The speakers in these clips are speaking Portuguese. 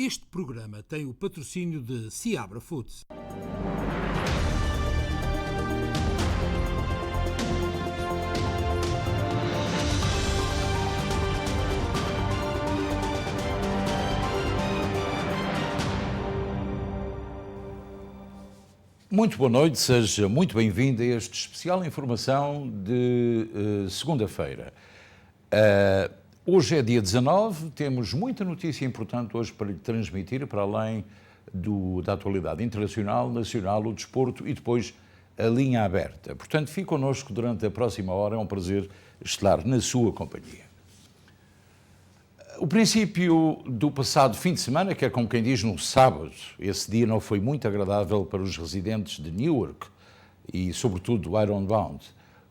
Este programa tem o patrocínio de Seabra Foods. Muito boa noite, seja muito bem-vindo a este especial informação de segunda-feira. Hoje é dia 19, temos muita notícia importante hoje para lhe transmitir, para além da atualidade internacional, nacional, o desporto e depois a linha aberta. Portanto, fique connosco durante a próxima hora, é um prazer estar na sua companhia. O princípio do passado fim de semana, que é como quem diz no sábado, esse dia não foi muito agradável para os residentes de Newark e sobretudo do Ironbound.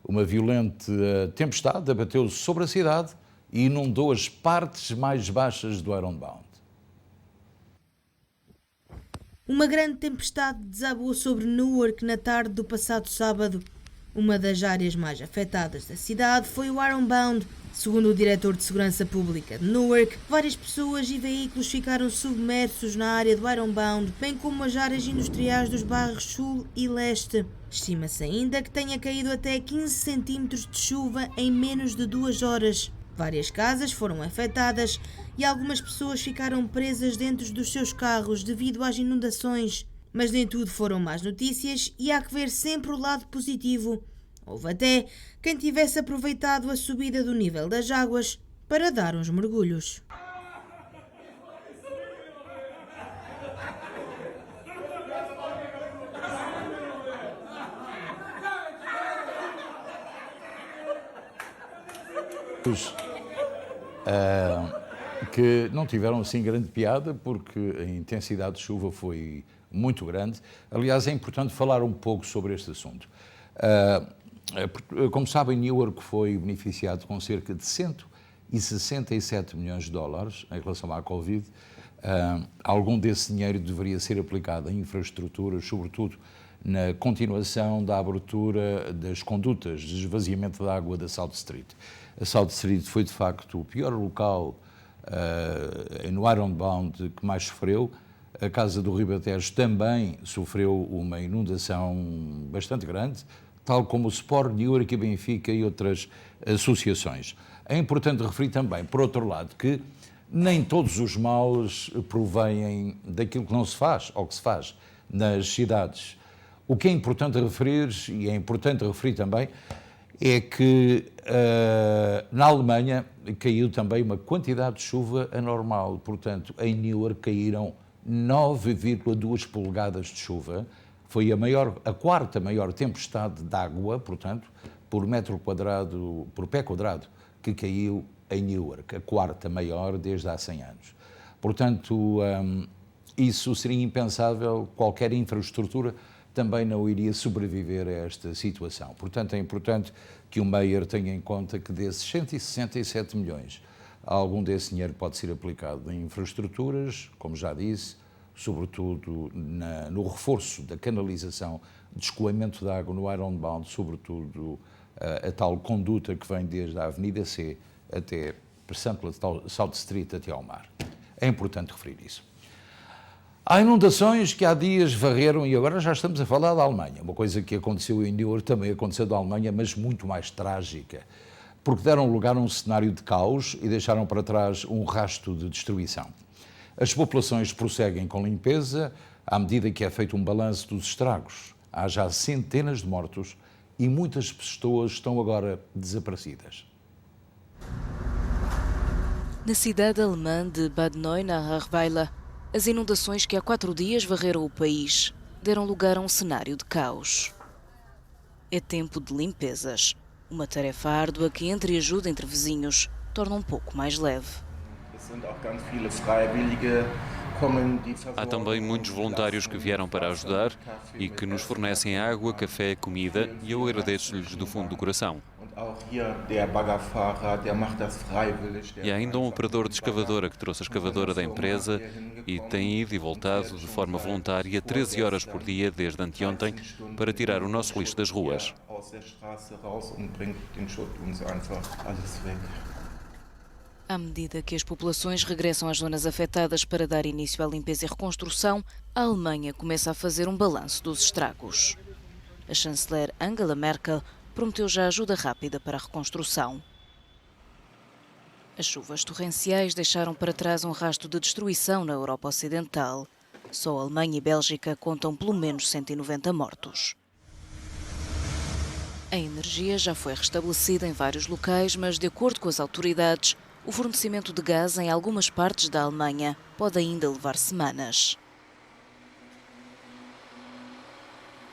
Uma violenta tempestade abateu-se sobre a cidade e inundou as partes mais baixas do Ironbound. Uma grande tempestade desabou sobre Newark na tarde do passado sábado. Uma das áreas mais afetadas da cidade foi o Ironbound. Segundo o diretor de Segurança Pública de Newark, várias pessoas e veículos ficaram submersos na área do Ironbound, bem como as áreas industriais dos bairros Sul e Leste. Estima-se ainda que tenha caído até 15 centímetros de chuva em menos de 2 horas. Várias casas foram afetadas e algumas pessoas ficaram presas dentro dos seus carros devido às inundações. Mas nem tudo foram más notícias e há que ver sempre o lado positivo. Houve até quem tivesse aproveitado a subida do nível das águas para dar uns mergulhos. Que não tiveram assim grande piada porque a intensidade de chuva foi muito grande. Aliás, é importante falar um pouco sobre este assunto. Como sabem, Newark foi beneficiado com cerca de 167 milhões de dólares em relação à Covid. Algum desse dinheiro deveria ser aplicado em infraestruturas, sobretudo na continuação da abertura das condutas de esvaziamento de água da South Street. A South Street foi, de facto, o pior local no Ironbound que mais sofreu. A Casa do Ribatejo também sofreu uma inundação bastante grande, tal como o Sport Newark e Benfica e outras associações. É importante referir também, por outro lado, que nem todos os males provêm daquilo que não se faz ou que se faz nas cidades. O que é importante referir, e é importante referir também, é que na Alemanha caiu também uma quantidade de chuva anormal. Portanto, em Newark caíram 9,2 polegadas de chuva. Foi a quarta maior tempestade de água, portanto, por metro quadrado, por pé quadrado, que caiu em Newark. A quarta maior desde há 100 anos. Portanto, isso seria impensável, qualquer infraestrutura também não iria sobreviver a esta situação. Portanto, é importante que o Mayor tenha em conta que desses 167 milhões, algum desse dinheiro pode ser aplicado em infraestruturas, como já disse, sobretudo no reforço da canalização de escoamento de água no Ironbound, sobretudo a tal conduta que vem desde a Avenida C até, passando pela South Street até ao mar. É importante referir isso. Há inundações que há dias varreram, e agora já estamos a falar da Alemanha. Uma coisa que aconteceu em Newark também aconteceu da Alemanha, mas muito mais trágica, porque deram lugar a um cenário de caos e deixaram para trás um rasto de destruição. As populações prosseguem com limpeza à medida que é feito um balanço dos estragos. Há já centenas de mortos e muitas pessoas estão agora desaparecidas. Na cidade alemã de Bad Neuenahr-Weiler, as inundações que há 4 dias varreram o país deram lugar a um cenário de caos. É tempo de limpezas, uma tarefa árdua que, entre ajuda entre vizinhos, torna um pouco mais leve. Há também muitos voluntários que vieram para ajudar e que nos fornecem água, café, comida, e eu agradeço-lhes do fundo do coração. E há ainda um operador de escavadora que trouxe a escavadora da empresa e tem ido e voltado de forma voluntária 13 horas por dia desde anteontem para tirar o nosso lixo das ruas. À medida que as populações regressam às zonas afetadas para dar início à limpeza e reconstrução, a Alemanha começa a fazer um balanço dos estragos. A chanceler Angela Merkel prometeu já ajuda rápida para a reconstrução. As chuvas torrenciais deixaram para trás um rastro de destruição na Europa Ocidental. Só a Alemanha e Bélgica contam pelo menos 190 mortos. A energia já foi restabelecida em vários locais, mas, de acordo com as autoridades, o fornecimento de gás em algumas partes da Alemanha pode ainda levar semanas.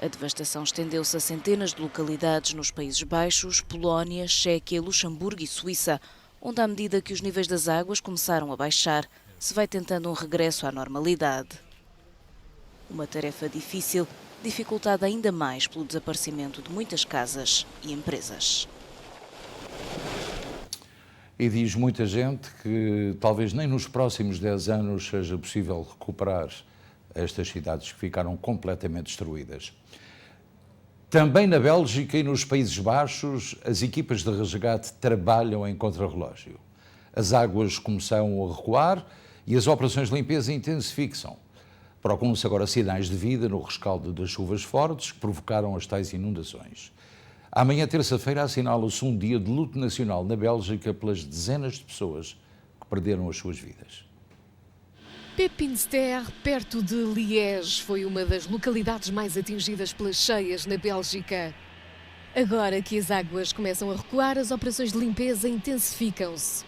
A devastação estendeu-se a centenas de localidades nos Países Baixos, Polónia, Chequia, Luxemburgo e Suíça, onde, à medida que os níveis das águas começaram a baixar, se vai tentando um regresso à normalidade. Uma tarefa difícil, dificultada ainda mais pelo desaparecimento de muitas casas e empresas. E diz muita gente que talvez nem nos próximos 10 anos seja possível recuperar estas cidades que ficaram completamente destruídas. Também na Bélgica e nos Países Baixos, as equipas de resgate trabalham em contrarrelógio. As águas começam a recuar e as operações de limpeza intensificam. Procuram-se agora sinais de vida no rescaldo das chuvas fortes que provocaram as tais inundações. Amanhã, terça-feira, assinala-se um dia de luto nacional na Bélgica pelas dezenas de pessoas que perderam as suas vidas. Pepinster, perto de Liège, foi uma das localidades mais atingidas pelas cheias na Bélgica. Agora que as águas começam a recuar, as operações de limpeza intensificam-se.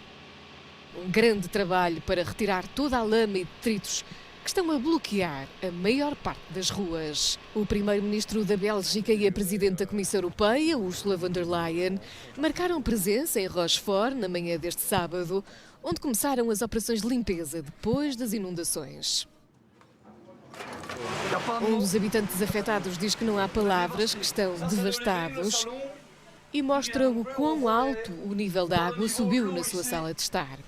Um grande trabalho para retirar toda a lama e detritos que estão a bloquear a maior parte das ruas. O primeiro-ministro da Bélgica e a presidente da Comissão Europeia, Ursula von der Leyen, marcaram presença em Rochefort na manhã deste sábado, onde começaram as operações de limpeza depois das inundações. Um dos habitantes afetados diz que não há palavras, que estão devastados, e mostra o quão alto o nível da água subiu na sua sala de estar.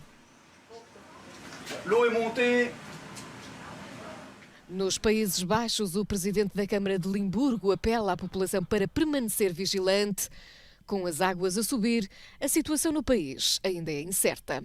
Nos Países Baixos, o presidente da Câmara de Limburgo apela à população para permanecer vigilante. Com as águas a subir, a situação no país ainda é incerta.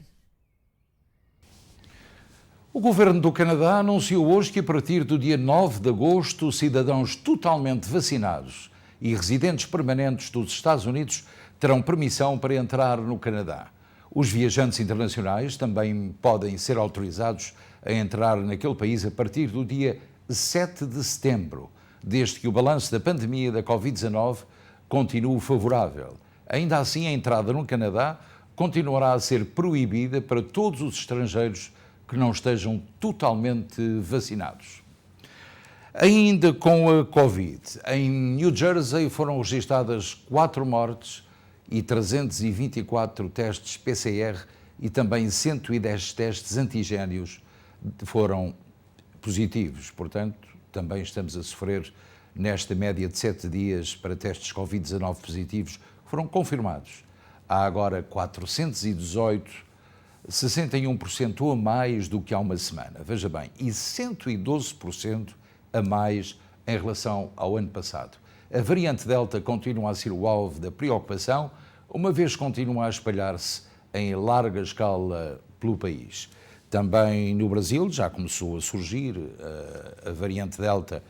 O governo do Canadá anunciou hoje que, a partir do dia 9 de agosto, cidadãos totalmente vacinados e residentes permanentes dos Estados Unidos terão permissão para entrar no Canadá. Os viajantes internacionais também podem ser autorizados a entrar naquele país a partir do dia 7 de setembro, desde que o balanço da pandemia da Covid-19 continue favorável. Ainda assim, a entrada no Canadá continuará a ser proibida para todos os estrangeiros que não estejam totalmente vacinados. Ainda com a Covid, em New Jersey foram registadas 4 mortes e 324 testes PCR e também 110 testes antigénios foram positivos. Portanto, também estamos a sofrer nesta média de 7 dias para testes Covid-19 positivos que foram confirmados. Há agora 418, 61% a mais do que há uma semana. Veja bem, e 112% a mais em relação ao ano passado. A variante Delta continua a ser o alvo da preocupação, uma vez continua a espalhar-se em larga escala pelo país. Também no Brasil já começou a surgir a variante Delta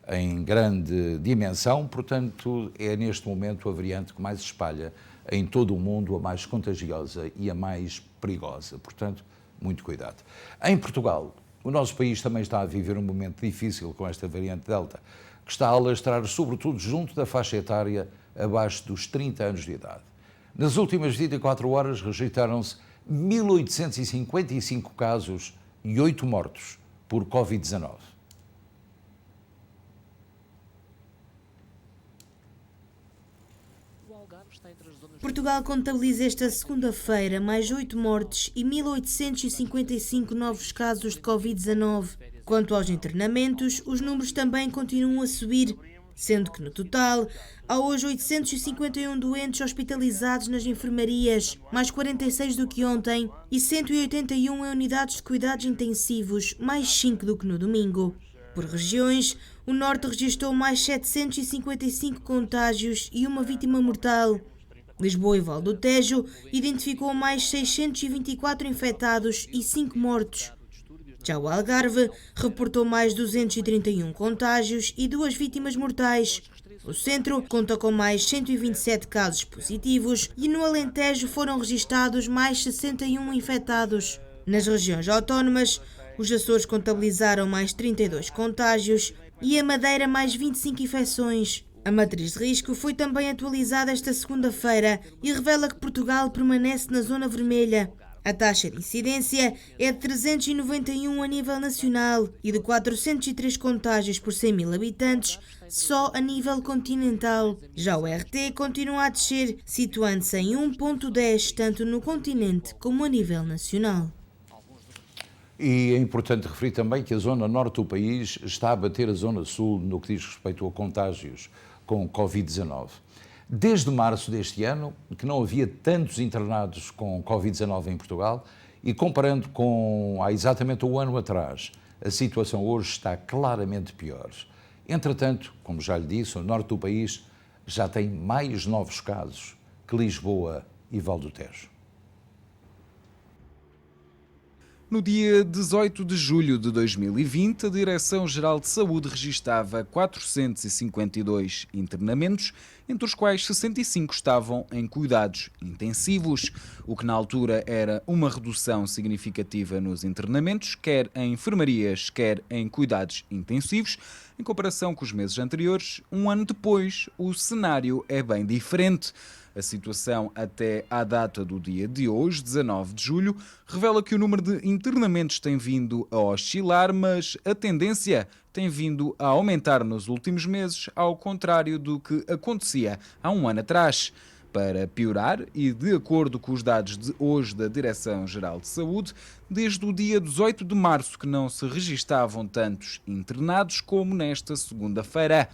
em grande dimensão, portanto é neste momento a variante que mais se espalha em todo o mundo, a mais contagiosa e a mais perigosa. Portanto, muito cuidado. Em Portugal, o nosso país também está a viver um momento difícil com esta variante Delta, que está a alastrar sobretudo junto da faixa etária abaixo dos 30 anos de idade. Nas últimas 24 horas registraram-se 1.855 casos e 8 mortos por Covid-19. Portugal contabiliza esta segunda-feira mais 8 mortes e 1.855 novos casos de Covid-19. Quanto aos internamentos, os números também continuam a subir, sendo que no total há hoje 851 doentes hospitalizados nas enfermarias, mais 46 do que ontem, e 181 em unidades de cuidados intensivos, mais 5 do que no domingo. Por regiões, o Norte registrou mais 755 contágios e uma vítima mortal. Lisboa e Val do Tejo identificou mais 624 infectados e 5 mortos. Já o Algarve reportou mais 231 contágios e 2 vítimas mortais. O Centro conta com mais 127 casos positivos e no Alentejo foram registados mais 61 infectados. Nas regiões autónomas, os Açores contabilizaram mais 32 contágios e a Madeira mais 25 infecções. A matriz de risco foi também atualizada esta segunda-feira e revela que Portugal permanece na zona vermelha. A taxa de incidência é de 391 a nível nacional e de 403 contágios por 100 mil habitantes só a nível continental. Já o RT continua a descer, situando-se em 1,10 tanto no continente como a nível nacional. E é importante referir também que a zona norte do país está a bater a zona sul no que diz respeito a contágios com Covid-19. Desde março deste ano, que não havia tantos internados com Covid-19 em Portugal, e comparando com há exatamente um ano atrás, a situação hoje está claramente pior. Entretanto, como já lhe disse, o norte do país já tem mais novos casos que Lisboa e Val do Tejo. No dia 18 de julho de 2020, a Direção-Geral de Saúde registava 452 internamentos, entre os quais 65 estavam em cuidados intensivos, o que na altura era uma redução significativa nos internamentos, quer em enfermarias, quer em cuidados intensivos. Em comparação com os meses anteriores, um ano depois, o cenário é bem diferente. A situação até à data do dia de hoje, 19 de julho, revela que o número de internamentos tem vindo a oscilar, mas a tendência tem vindo a aumentar nos últimos meses, ao contrário do que acontecia há um ano atrás. Para piorar, e de acordo com os dados de hoje da Direção-Geral de Saúde, desde o dia 18 de março que não se registavam tantos internados como nesta segunda-feira.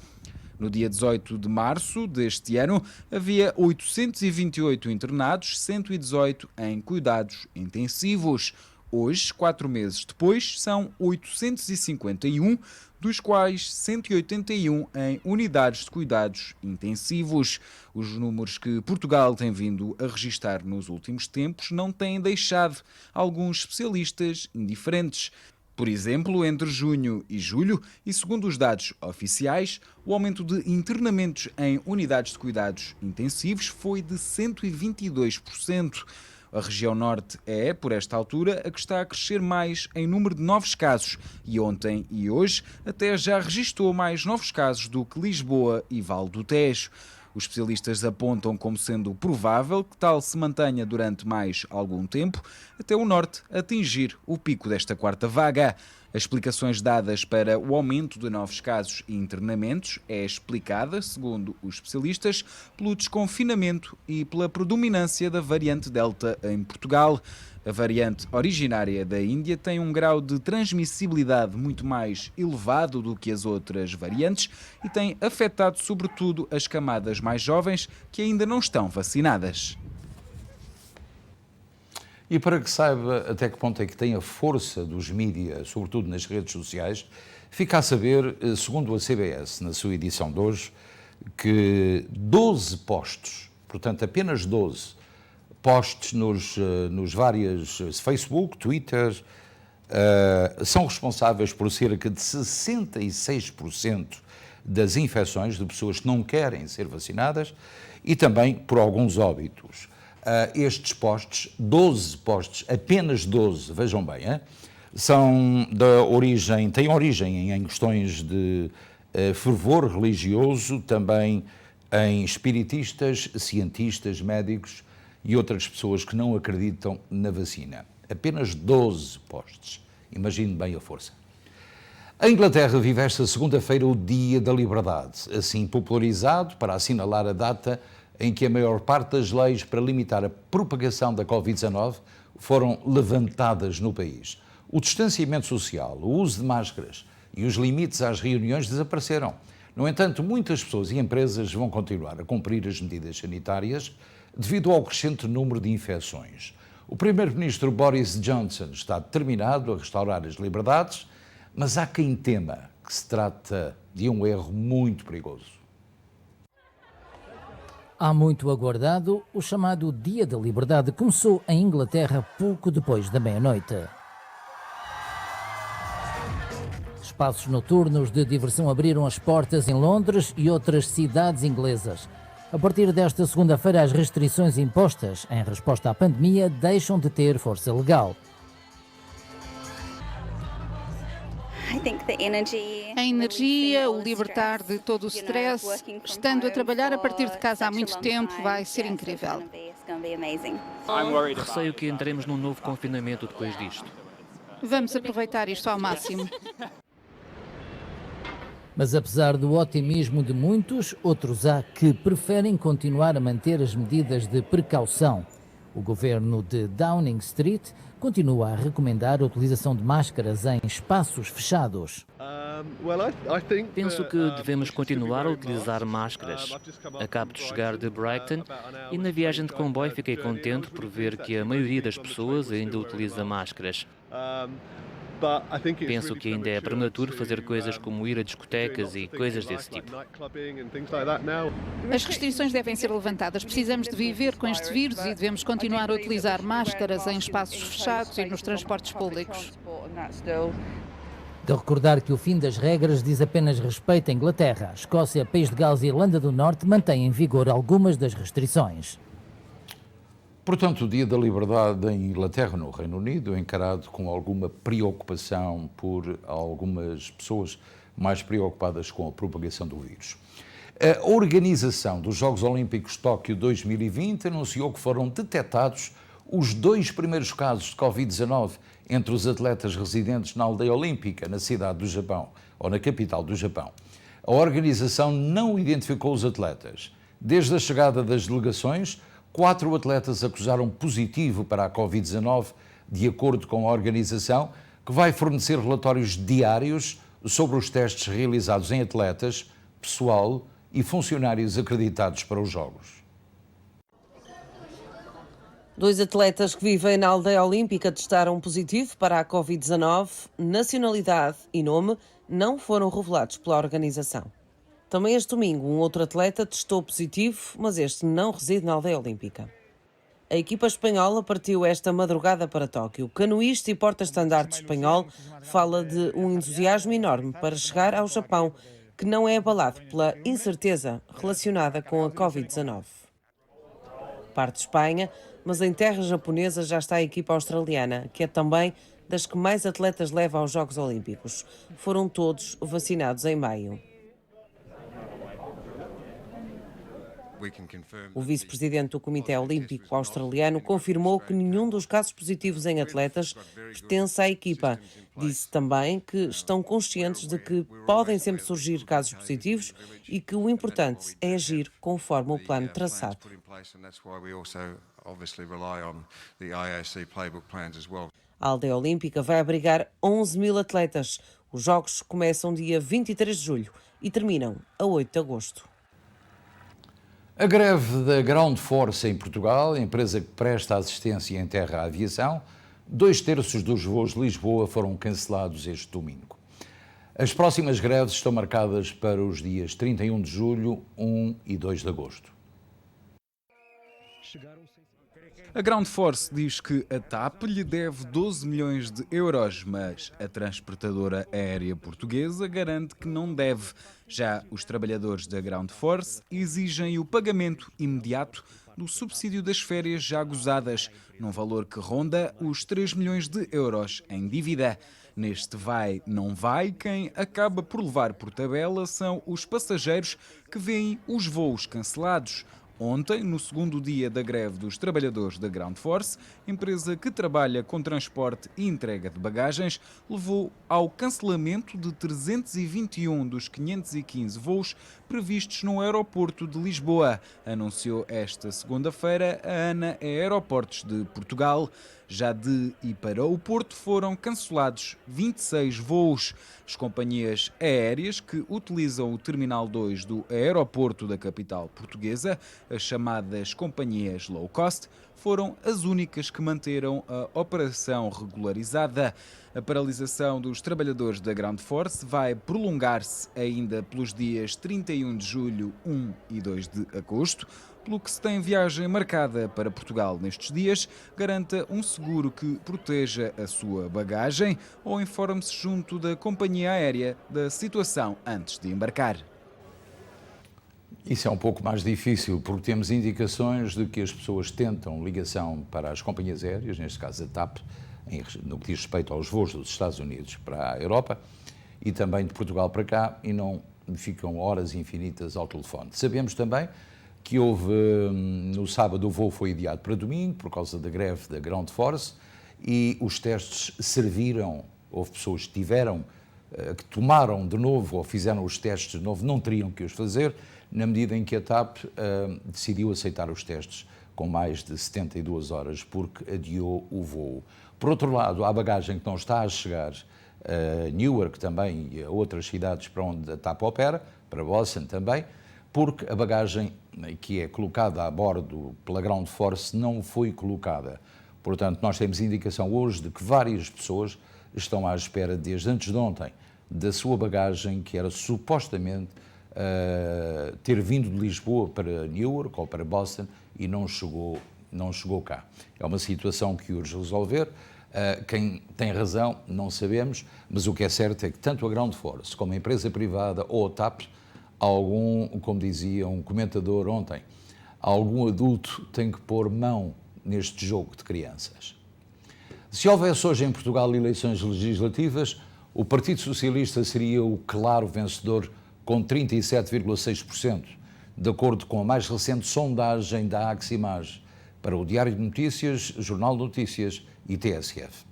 No dia 18 de março deste ano, havia 828 internados, 118 em cuidados intensivos. Hoje, 4 meses depois, são 851, dos quais 181 em unidades de cuidados intensivos. Os números que Portugal tem vindo a registrar nos últimos tempos não têm deixado alguns especialistas indiferentes. Por exemplo, entre junho e julho, e segundo os dados oficiais, o aumento de internamentos em unidades de cuidados intensivos foi de 122%. A região norte é, por esta altura, a que está a crescer mais em número de novos casos e ontem e hoje até já registrou mais novos casos do que Lisboa e Val do Tejo. Os especialistas apontam como sendo provável que tal se mantenha durante mais algum tempo, até o norte atingir o pico desta quarta vaga. As explicações dadas para o aumento de novos casos e internamentos é explicada, segundo os especialistas, pelo desconfinamento e pela predominância da variante Delta em Portugal. A variante originária da Índia tem um grau de transmissibilidade muito mais elevado do que as outras variantes e tem afetado sobretudo as camadas mais jovens que ainda não estão vacinadas. E para que saiba até que ponto é que tem a força dos mídias, sobretudo nas redes sociais, fica a saber, segundo a CBS, na sua edição de hoje, que 12 postos, portanto apenas 12 posts nos vários Facebook, Twitter, são responsáveis por cerca de 66% das infecções de pessoas que não querem ser vacinadas e também por alguns óbitos. Estes postos, 12 postos, apenas 12, vejam bem, têm origem em questões de fervor religioso, também em espiritistas, cientistas, médicos e outras pessoas que não acreditam na vacina. Apenas 12 postos. Imagine bem a força. A Inglaterra vive esta segunda-feira o Dia da Liberdade, assim popularizado para assinalar a data em que a maior parte das leis para limitar a propagação da Covid-19 foram levantadas no país. O distanciamento social, o uso de máscaras e os limites às reuniões desapareceram. No entanto, muitas pessoas e empresas vão continuar a cumprir as medidas sanitárias devido ao crescente número de infecções. O primeiro-ministro Boris Johnson está determinado a restaurar as liberdades, mas há quem tema que se trata de um erro muito perigoso. Há muito aguardado, o chamado Dia da Liberdade começou em Inglaterra pouco depois da meia-noite. Espaços noturnos de diversão abriram as portas em Londres e outras cidades inglesas. A partir desta segunda-feira, as restrições impostas em resposta à pandemia deixam de ter força legal. A energia, o libertar de todo o stress, estando a trabalhar a partir de casa há muito tempo, vai ser incrível. Receio que entremos num novo confinamento depois disto. Vamos aproveitar isto ao máximo. Mas apesar do otimismo de muitos, outros há que preferem continuar a manter as medidas de precaução. O governo de Downing Street continua a recomendar a utilização de máscaras em espaços fechados. Penso que devemos continuar a utilizar máscaras. Acabo de chegar de Brighton e na viagem de comboio fiquei contente por ver que a maioria das pessoas ainda utiliza máscaras. Penso que ainda é prematuro fazer coisas como ir a discotecas e coisas desse tipo. As restrições devem ser levantadas. Precisamos de viver com este vírus e devemos continuar a utilizar máscaras em espaços fechados e nos transportes públicos. De recordar que o fim das regras diz apenas respeito à Inglaterra. Escócia, País de Gales e Irlanda do Norte mantêm em vigor algumas das restrições. Portanto, o Dia da Liberdade em Inglaterra, no Reino Unido, é encarado com alguma preocupação por algumas pessoas mais preocupadas com a propagação do vírus. A Organização dos Jogos Olímpicos Tóquio 2020 anunciou que foram detectados os 2 primeiros casos de Covid-19 entre os atletas residentes na aldeia olímpica, na cidade do Japão, ou na capital do Japão. A organização não identificou os atletas. Desde a chegada das delegações, 4 atletas acusaram positivo para a Covid-19, de acordo com a organização, que vai fornecer relatórios diários sobre os testes realizados em atletas, pessoal e funcionários acreditados para os Jogos. 2 atletas que vivem na aldeia olímpica testaram positivo para a Covid-19, nacionalidade e nome não foram revelados pela organização. Também este domingo, um outro atleta testou positivo, mas este não reside na aldeia olímpica. A equipa espanhola partiu esta madrugada para Tóquio. O canoísta e porta-estandarte espanhol fala de um entusiasmo enorme para chegar ao Japão, que não é abalado pela incerteza relacionada com a Covid-19. Parte de Espanha, mas em terra japonesa já está a equipa australiana, que é também das que mais atletas leva aos Jogos Olímpicos. Foram todos vacinados em maio. O vice-presidente do Comitê Olímpico Australiano confirmou que nenhum dos casos positivos em atletas pertence à equipa. Disse também que estão conscientes de que podem sempre surgir casos positivos e que o importante é agir conforme o plano traçado. A aldeia olímpica vai abrigar 11.000 atletas. Os Jogos começam dia 23 de julho e terminam a 8 de agosto. A greve da Ground Force em Portugal, a empresa que presta assistência em terra à aviação, 2/3 dos voos de Lisboa foram cancelados este domingo. As próximas greves estão marcadas para os dias 31 de julho, 1 e 2 de agosto. A Ground Force diz que a TAP lhe deve 12 milhões de euros, mas a transportadora aérea portuguesa garante que não deve. Já os trabalhadores da Ground Force exigem o pagamento imediato do subsídio das férias já gozadas, num valor que ronda os 3 milhões de euros em dívida. Neste vai, não vai, quem acaba por levar por tabela são os passageiros que veem os voos cancelados. Ontem, no segundo dia da greve dos trabalhadores da Ground Force, empresa que trabalha com transporte e entrega de bagagens, levou ao cancelamento de 321 dos 515 voos previstos no aeroporto de Lisboa, anunciou esta segunda-feira a ANA Aeroportos de Portugal. Já de e para o Porto foram cancelados 26 voos. As companhias aéreas que utilizam o Terminal 2 do aeroporto da capital portuguesa, as chamadas companhias low cost, foram as únicas que manteram a operação regularizada. A paralisação dos trabalhadores da Ground Force vai prolongar-se ainda pelos dias 31 de julho, 1 e 2 de agosto. pelo que se tem viagem marcada para Portugal nestes dias, garanta um seguro que proteja a sua bagagem ou informe-se junto da companhia aérea da situação antes de embarcar. Isso é um pouco mais difícil, porque temos indicações de que as pessoas tentam ligação para as companhias aéreas, neste caso a TAP, no que diz respeito aos voos dos Estados Unidos para a Europa e também de Portugal para cá, e não ficam horas infinitas ao telefone. Sabemos também que houve, no sábado, o voo foi adiado para domingo, por causa da greve da Ground Force, e os testes serviram, houve pessoas que que tomaram de novo ou fizeram os testes de novo, não teriam que os fazer, na medida em que a TAP decidiu aceitar os testes com mais de 72 horas, porque adiou o voo. Por outro lado, há bagagem que não está a chegar a Newark também e a outras cidades para onde a TAP opera, para Boston também, porque a bagagem que é colocada a bordo pela Ground Force não foi colocada. Portanto, nós temos indicação hoje de que várias pessoas estão à espera, desde antes de ontem, da sua bagagem que era supostamente ter vindo de Lisboa para Newark ou para Boston e não chegou cá. É uma situação que urge resolver. Quem tem razão, não sabemos, mas o que é certo é que tanto a Ground Force como a empresa privada ou a TAP, como dizia um comentador ontem, algum adulto tem que pôr mão neste jogo de crianças. Se houvesse hoje em Portugal eleições legislativas, o Partido Socialista seria o claro vencedor com 37,6%, de acordo com a mais recente sondagem da Aximage para o Diário de Notícias, Jornal de Notícias e TSF.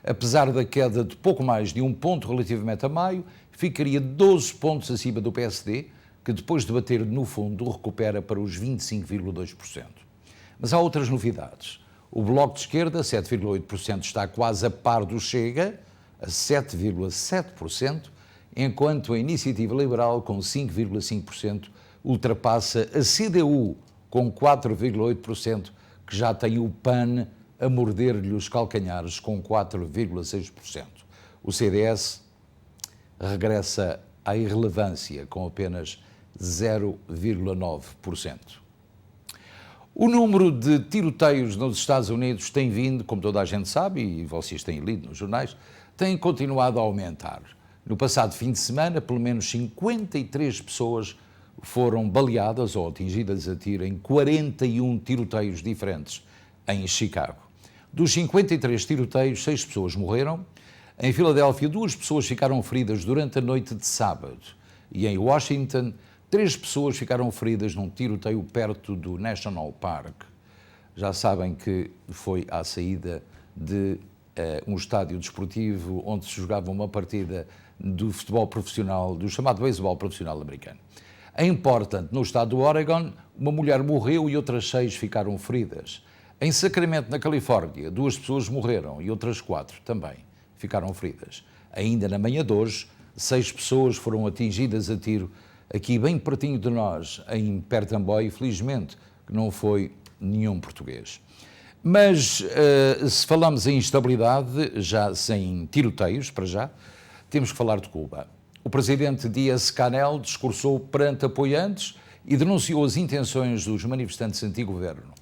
Apesar da queda de pouco mais de 1 ponto relativamente a maio, ficaria 12 pontos acima do PSD, que depois de bater no fundo recupera para os 25,2%. Mas há outras novidades. O Bloco de Esquerda, 7,8%, está quase a par do Chega, a 7,7%, enquanto a Iniciativa Liberal, com 5,5%, ultrapassa a CDU, com 4,8%, que já tem o PAN a morder-lhe os calcanhares, com 4,6%. O CDS regressa à irrelevância, com apenas 0,9%. O número de tiroteios nos Estados Unidos tem vindo, como toda a gente sabe, e vocês têm lido nos jornais, tem continuado a aumentar. No passado fim de semana, pelo menos 53 pessoas foram baleadas ou atingidas a tiro em 41 tiroteios diferentes em Chicago. Dos 53 tiroteios, 6 pessoas morreram. Em Filadélfia, 2 pessoas ficaram feridas durante a noite de sábado. E em Washington, 3 pessoas ficaram feridas num tiroteio perto do National Park. Já sabem que foi à saída de um estádio desportivo onde se jogava uma partida do futebol profissional, do chamado beisebol profissional americano. Em Portland, no estado do Oregon, uma mulher morreu e outras 6 ficaram feridas. Em Sacramento, na Califórnia, 2 pessoas morreram e outras 4 também ficaram feridas. Ainda na manhã de hoje, 6 pessoas foram atingidas a tiro aqui bem pertinho de nós, em Pertamboy, felizmente que não foi nenhum português. Mas se falamos em instabilidade, já sem tiroteios para já, temos que falar de Cuba. O presidente Díaz-Canel discursou perante apoiantes e denunciou as intenções dos manifestantes anti-governo.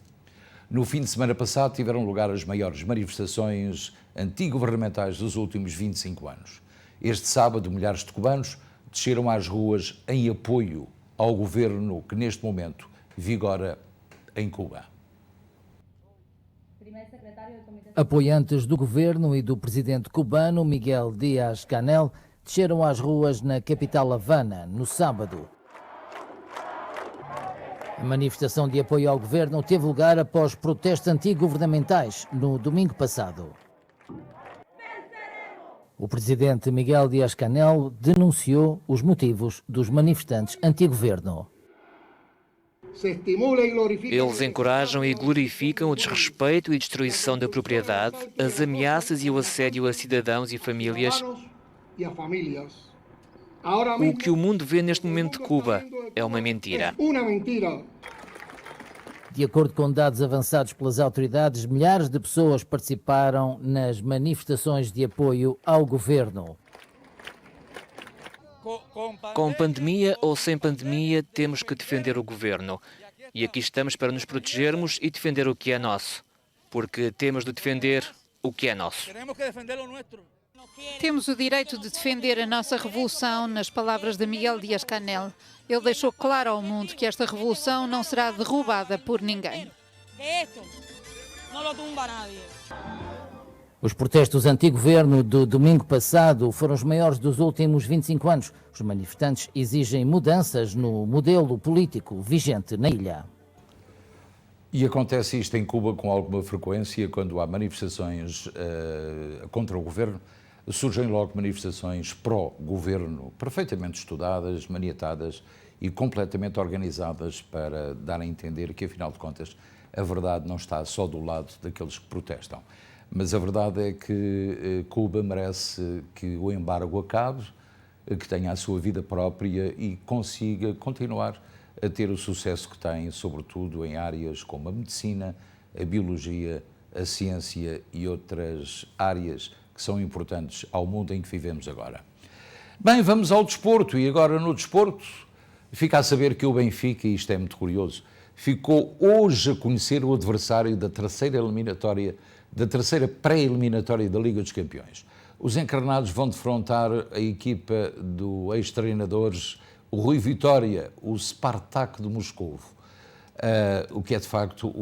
No fim de semana passado tiveram lugar as maiores manifestações anti-governamentais dos últimos 25 anos. Este sábado, milhares de cubanos desceram às ruas em apoio ao governo que neste momento vigora em Cuba. Apoiantes do governo e do presidente cubano Miguel Díaz-Canel desceram às ruas na capital Havana no sábado. A manifestação de apoio ao governo teve lugar após protestos antigovernamentais no domingo passado. O presidente Miguel Díaz-Canel denunciou os motivos dos manifestantes anti-governo. Eles encorajam e glorificam o desrespeito e destruição da propriedade, as ameaças e o assédio a cidadãos e famílias. O que o mundo vê neste momento de Cuba é uma mentira. De acordo com dados avançados pelas autoridades, milhares de pessoas participaram nas manifestações de apoio ao governo. Com pandemia ou sem pandemia, temos que defender o governo. E aqui estamos para nos protegermos e defender o que é nosso, porque temos de defender o que é nosso. Temos o direito de defender a nossa revolução, nas palavras de Miguel Díaz-Canel. Ele deixou claro ao mundo que esta revolução não será derrubada por ninguém. Os protestos anti-governo do domingo passado foram os maiores dos últimos 25 anos. Os manifestantes exigem mudanças no modelo político vigente na ilha. E acontece isto em Cuba com alguma frequência, quando há manifestações contra o governo, surgem logo manifestações pró-governo, perfeitamente estudadas, maniatadas e completamente organizadas para dar a entender que, afinal de contas, a verdade não está só do lado daqueles que protestam. Mas a verdade é que Cuba merece que o embargo acabe, que tenha a sua vida própria e consiga continuar a ter o sucesso que tem, sobretudo em áreas como a medicina, a biologia, a ciência e outras áreas que são importantes ao mundo em que vivemos agora. Bem, vamos ao desporto, e agora no desporto fica a saber que o Benfica, e isto é muito curioso, ficou hoje a conhecer o adversário da terceira pré-eliminatória da Liga dos Campeões. Os encarnados vão defrontar a equipa do ex-treinador o Rui Vitória, o Spartak de Moscovo. O que é de facto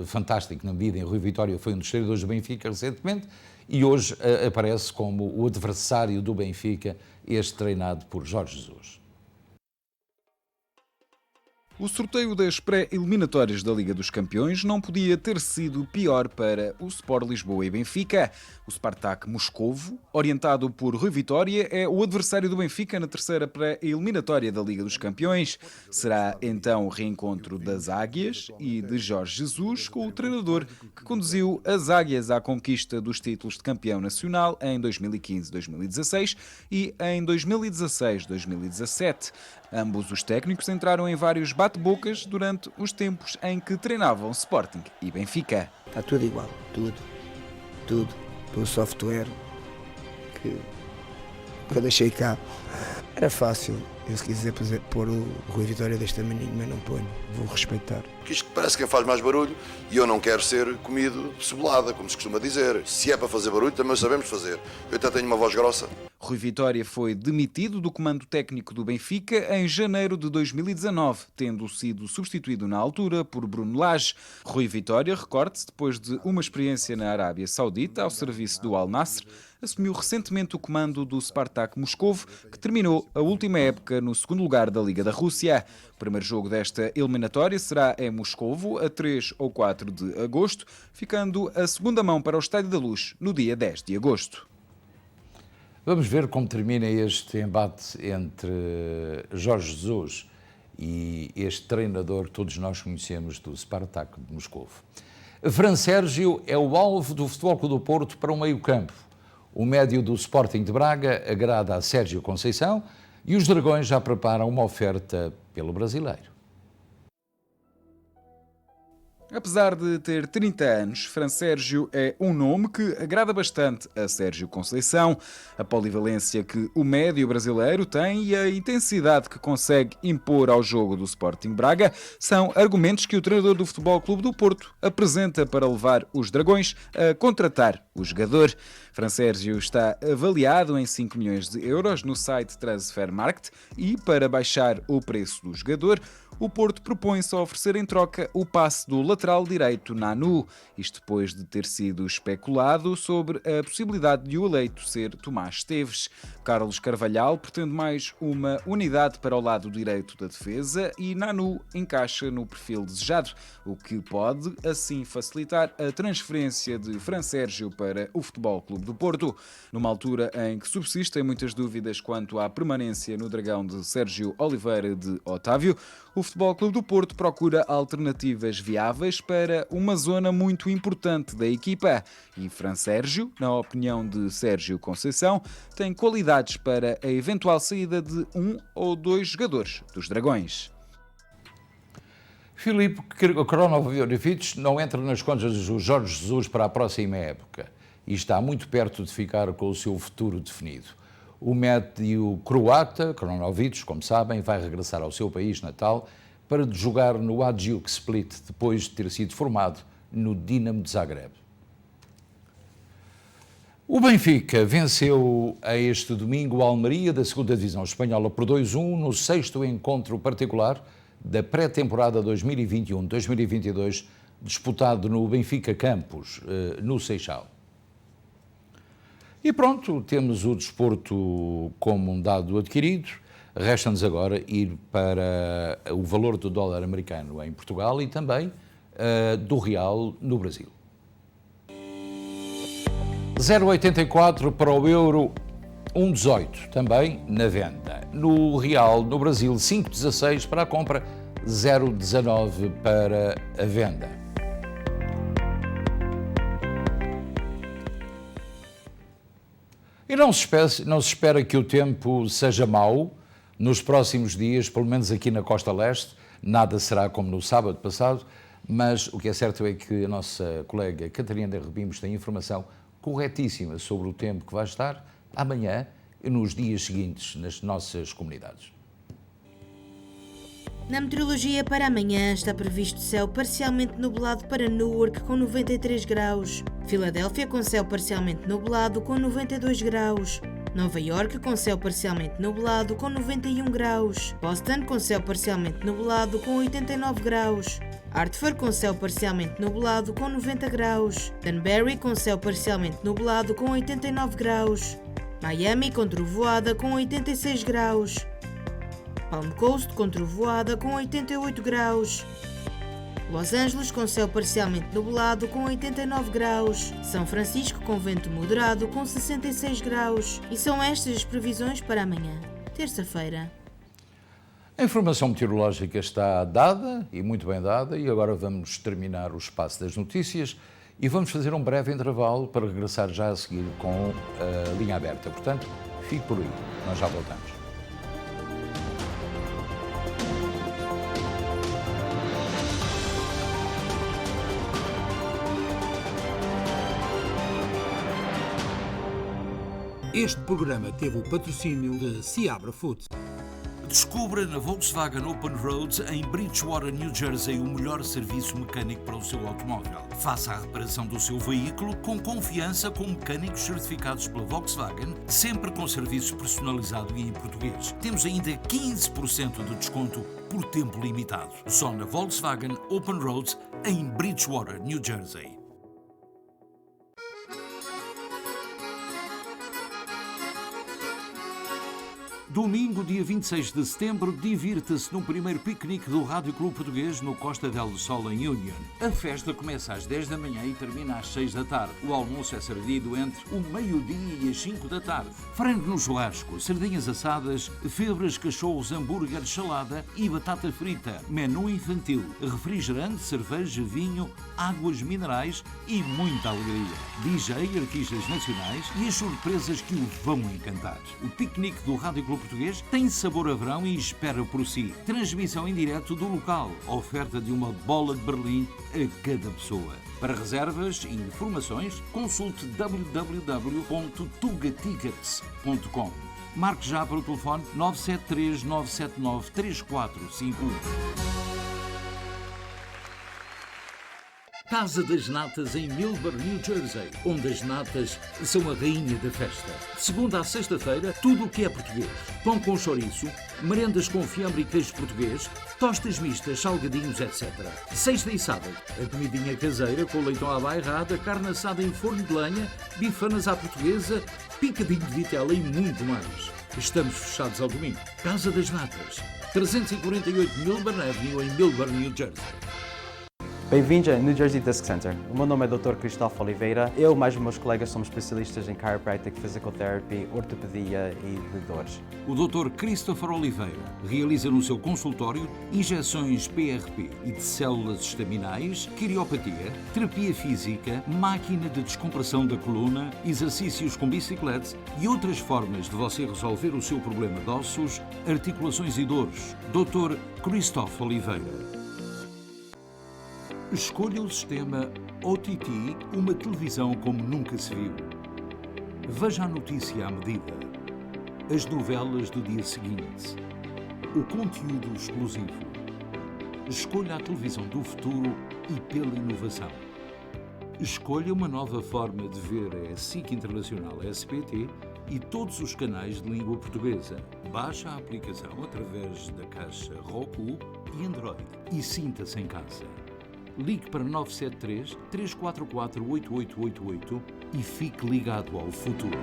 fantástico na medida em que Rui Vitória foi um dos treinadores do Benfica recentemente e hoje aparece como o adversário do Benfica, este treinado por Jorge Jesus. O sorteio das pré-eliminatórias da Liga dos Campeões não podia ter sido pior para o Sport Lisboa e Benfica. O Spartak Moscovo, orientado por Rui Vitória, é o adversário do Benfica na terceira pré-eliminatória da Liga dos Campeões. Será então o reencontro das Águias e de Jorge Jesus com o treinador que conduziu as Águias à conquista dos títulos de campeão nacional em 2015-2016 e em 2016-2017. Ambos os técnicos entraram em vários bate-bocas durante os tempos em que treinavam Sporting e Benfica. Está tudo igual, tudo. Pelo software que eu deixei cá. Era fácil, eu se quiser pôr o Rui Vitória deste tamanho, mas não ponho, vou respeitar. Porque isto parece que faz mais barulho e eu não quero ser comido de cebolada, como se costuma dizer. Se é para fazer barulho, também sabemos fazer. Eu até tenho uma voz grossa. Rui Vitória foi demitido do comando técnico do Benfica em janeiro de 2019, tendo sido substituído na altura por Bruno Lage. Rui Vitória, recorde-se, depois de uma experiência na Arábia Saudita ao serviço do Al Nassr, assumiu recentemente o comando do Spartak Moscovo, que terminou a última época no segundo lugar da Liga da Rússia. O primeiro jogo desta eliminatória será em Moscovo, a 3 ou 4 de agosto, ficando a segunda mão para o Estádio da Luz no dia 10 de agosto. Vamos ver como termina este embate entre Jorge Jesus e este treinador que todos nós conhecemos do Spartak de Moscovo. Fran Sérgio é o alvo do Futebol Clube do Porto para o meio-campo. O médio do Sporting de Braga agrada a Sérgio Conceição e os Dragões já preparam uma oferta pelo brasileiro. Apesar de ter 30 anos, Fran Sérgio é um nome que agrada bastante a Sérgio Conceição. A polivalência que o médio brasileiro tem e a intensidade que consegue impor ao jogo do Sporting Braga são argumentos que o treinador do Futebol Clube do Porto apresenta para levar os Dragões a contratar o jogador. Fran Sérgio está avaliado em 5 milhões de euros no site Transfermarkt e, para baixar o preço do jogador, o Porto propõe-se a oferecer em troca o passe do lateral direito Nanu, isto depois de ter sido especulado sobre a possibilidade de o eleito ser Tomás Esteves. Carlos Carvalhal pretende mais uma unidade para o lado direito da defesa e Nanu encaixa no perfil desejado, o que pode assim facilitar a transferência de Fran Sérgio para o Futebol Clube do Porto. Numa altura em que subsistem muitas dúvidas quanto à permanência no Dragão de Sérgio Oliveira de Otávio, o Futebol Clube do Porto procura alternativas viáveis para uma zona muito importante da equipa. E Fran Sérgio, na opinião de Sérgio Conceição, tem qualidades para a eventual saída de 1 ou 2 jogadores dos Dragões. Filipe Kronovic não entra nas contas do Jorge Jesus para a próxima época e está muito perto de ficar com o seu futuro definido. O médio croata, Kronovic, como sabem, vai regressar ao seu país natal para jogar no Hajduk Split, depois de ter sido formado no Dinamo de Zagreb. O Benfica venceu a este domingo o Almeria da 2ª Divisão Espanhola por 2-1 no 6º encontro particular da pré-temporada 2021-2022, disputado no Benfica Campos, no Seixal. E pronto, temos o desporto como um dado adquirido. Resta-nos agora ir para o valor do dólar americano em Portugal e também do real no Brasil. 0,84 para o euro, 1,18 também na venda. No real no Brasil, 5,16 para a compra, 0,19 para a venda. E não se espera que o tempo seja mau nos próximos dias, pelo menos aqui na Costa Leste. Nada será como no sábado passado, mas o que é certo é que a nossa colega Catarina Rebimos tem informação corretíssima sobre o tempo que vai estar amanhã e nos dias seguintes nas nossas comunidades. Na meteorologia para amanhã está previsto céu parcialmente nublado para Newark com 93 graus, Filadélfia com céu parcialmente nublado com 92 graus, Nova York com céu parcialmente nublado com 91 graus, Boston com céu parcialmente nublado com 89 graus, Hartford com céu parcialmente nublado com 90 graus, Danbury com céu parcialmente nublado com 89 graus, Miami com trovoada com 86 graus, Palm Coast com trovoada com 88 graus, Los Angeles com céu parcialmente nublado com 89 graus, São Francisco com vento moderado com 66 graus. E são estas as previsões para amanhã, terça-feira. A informação meteorológica está dada, e muito bem dada, e agora vamos terminar o espaço das notícias e vamos fazer um breve intervalo para regressar já a seguir com a linha aberta. Portanto, fique por aí, nós já voltamos. Este programa teve o patrocínio de Seabra Foods. Descubra na Volkswagen Open Roads, em Bridgewater, New Jersey, o melhor serviço mecânico para o seu automóvel. Faça a reparação do seu veículo com confiança com mecânicos certificados pela Volkswagen, sempre com serviço personalizado e em português. Temos ainda 15% de desconto por tempo limitado. Só na Volkswagen Open Roads, em Bridgewater, New Jersey. Domingo, dia 26 de setembro, divirta-se no primeiro piquenique do Rádio Clube Português no Costa del Sol, em Union. A festa começa às 10 da manhã e termina às 6 da tarde. O almoço é servido entre o meio-dia e as 5 da tarde. Frango no churrasco, sardinhas assadas, febras, cachorros, hambúrguer, salada e batata frita. Menu infantil, refrigerante, cerveja, vinho, águas minerais e muita alegria. DJ, artistas nacionais e as surpresas que o vão encantar. O piquenique do Rádio Clube Português tem sabor a verão e espera por si. Transmissão em direto do local. Oferta de uma bola de Berlim a cada pessoa. Para reservas e informações, consulte www.tugatickets.com. Marque já para o telefone 973 979 3451. Casa das Natas em Millburn, New Jersey, onde as natas são a rainha da festa. De segunda à sexta-feira, tudo o que é português. Pão com chouriço, merendas com fiambre e queijo português, tostas mistas, salgadinhos, etc. Sexta e sábado, a comidinha caseira com leitão à bairrada, carne assada em forno de lenha, bifanas à portuguesa, picadinho de vitela e muito mais. Estamos fechados ao domingo. Casa das Natas, 348 Millburn Avenue em Millburn, New Jersey. Bem-vindos ao New Jersey Disc Center. O meu nome é Dr. Cristóvão Oliveira. Eu e mais os meus colegas somos especialistas em chiropractic, physical therapy, ortopedia e de dores. O Dr. Christopher Oliveira realiza no seu consultório injeções PRP e de células estaminais, quiriopatia, terapia física, máquina de descompressão da coluna, exercícios com bicicletas e outras formas de você resolver o seu problema de ossos, articulações e dores. Dr. Christopher Oliveira. Escolha o sistema OTT, uma televisão como nunca se viu. Veja a notícia à medida, as novelas do dia seguinte, o conteúdo exclusivo, Escolha a televisão do futuro e pela inovação. Escolha uma nova forma de ver a SIC Internacional SPT e todos os canais de língua portuguesa. Baixe a aplicação através da caixa Roku e Android e sinta-se em casa. Ligue para 973 344 8888 e fique ligado ao futuro.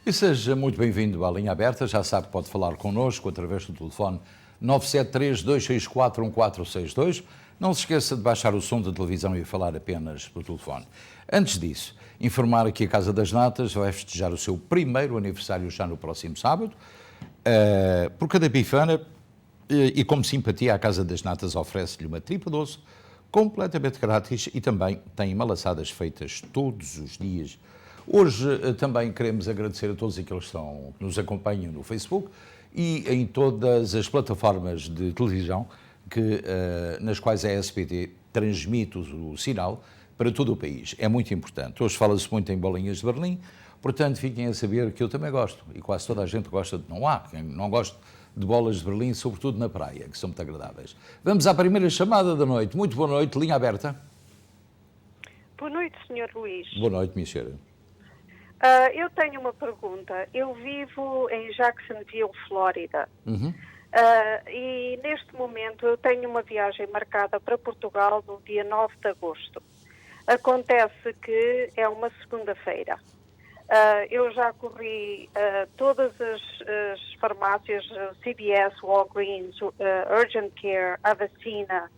E seja muito bem-vindo à Linha Aberta. Já sabe que pode falar connosco através do telefone 973-264-1462. Não se esqueça de baixar o som da televisão e falar apenas pelo telefone. Antes disso, informar que a Casa das Natas vai festejar o seu primeiro aniversário já no próximo sábado. Por cada bifana e como simpatia, a Casa das Natas oferece-lhe uma tripa doce completamente grátis e também tem malaçadas feitas todos os dias. Hoje também queremos agradecer a todos aqueles que nos acompanham no Facebook e em todas as plataformas de televisão nas quais a SPT transmite o sinal para todo o país. É muito importante. Hoje fala-se muito em bolinhas de Berlim, portanto fiquem a saber que eu também gosto e quase toda a gente gosta não há quem não goste de bolas de Berlim, sobretudo na praia, que são muito agradáveis. Vamos à primeira chamada da noite. Muito boa noite, linha aberta. Boa noite, Sr. Luís. Boa noite, minha senhora. Eu tenho uma pergunta. Eu vivo em Jacksonville, Flórida. E neste momento eu tenho uma viagem marcada para Portugal no dia 9 de agosto. Acontece que é uma segunda-feira. Eu já corri todas as farmácias, CVS, Walgreens, Urgent Care, a vacina,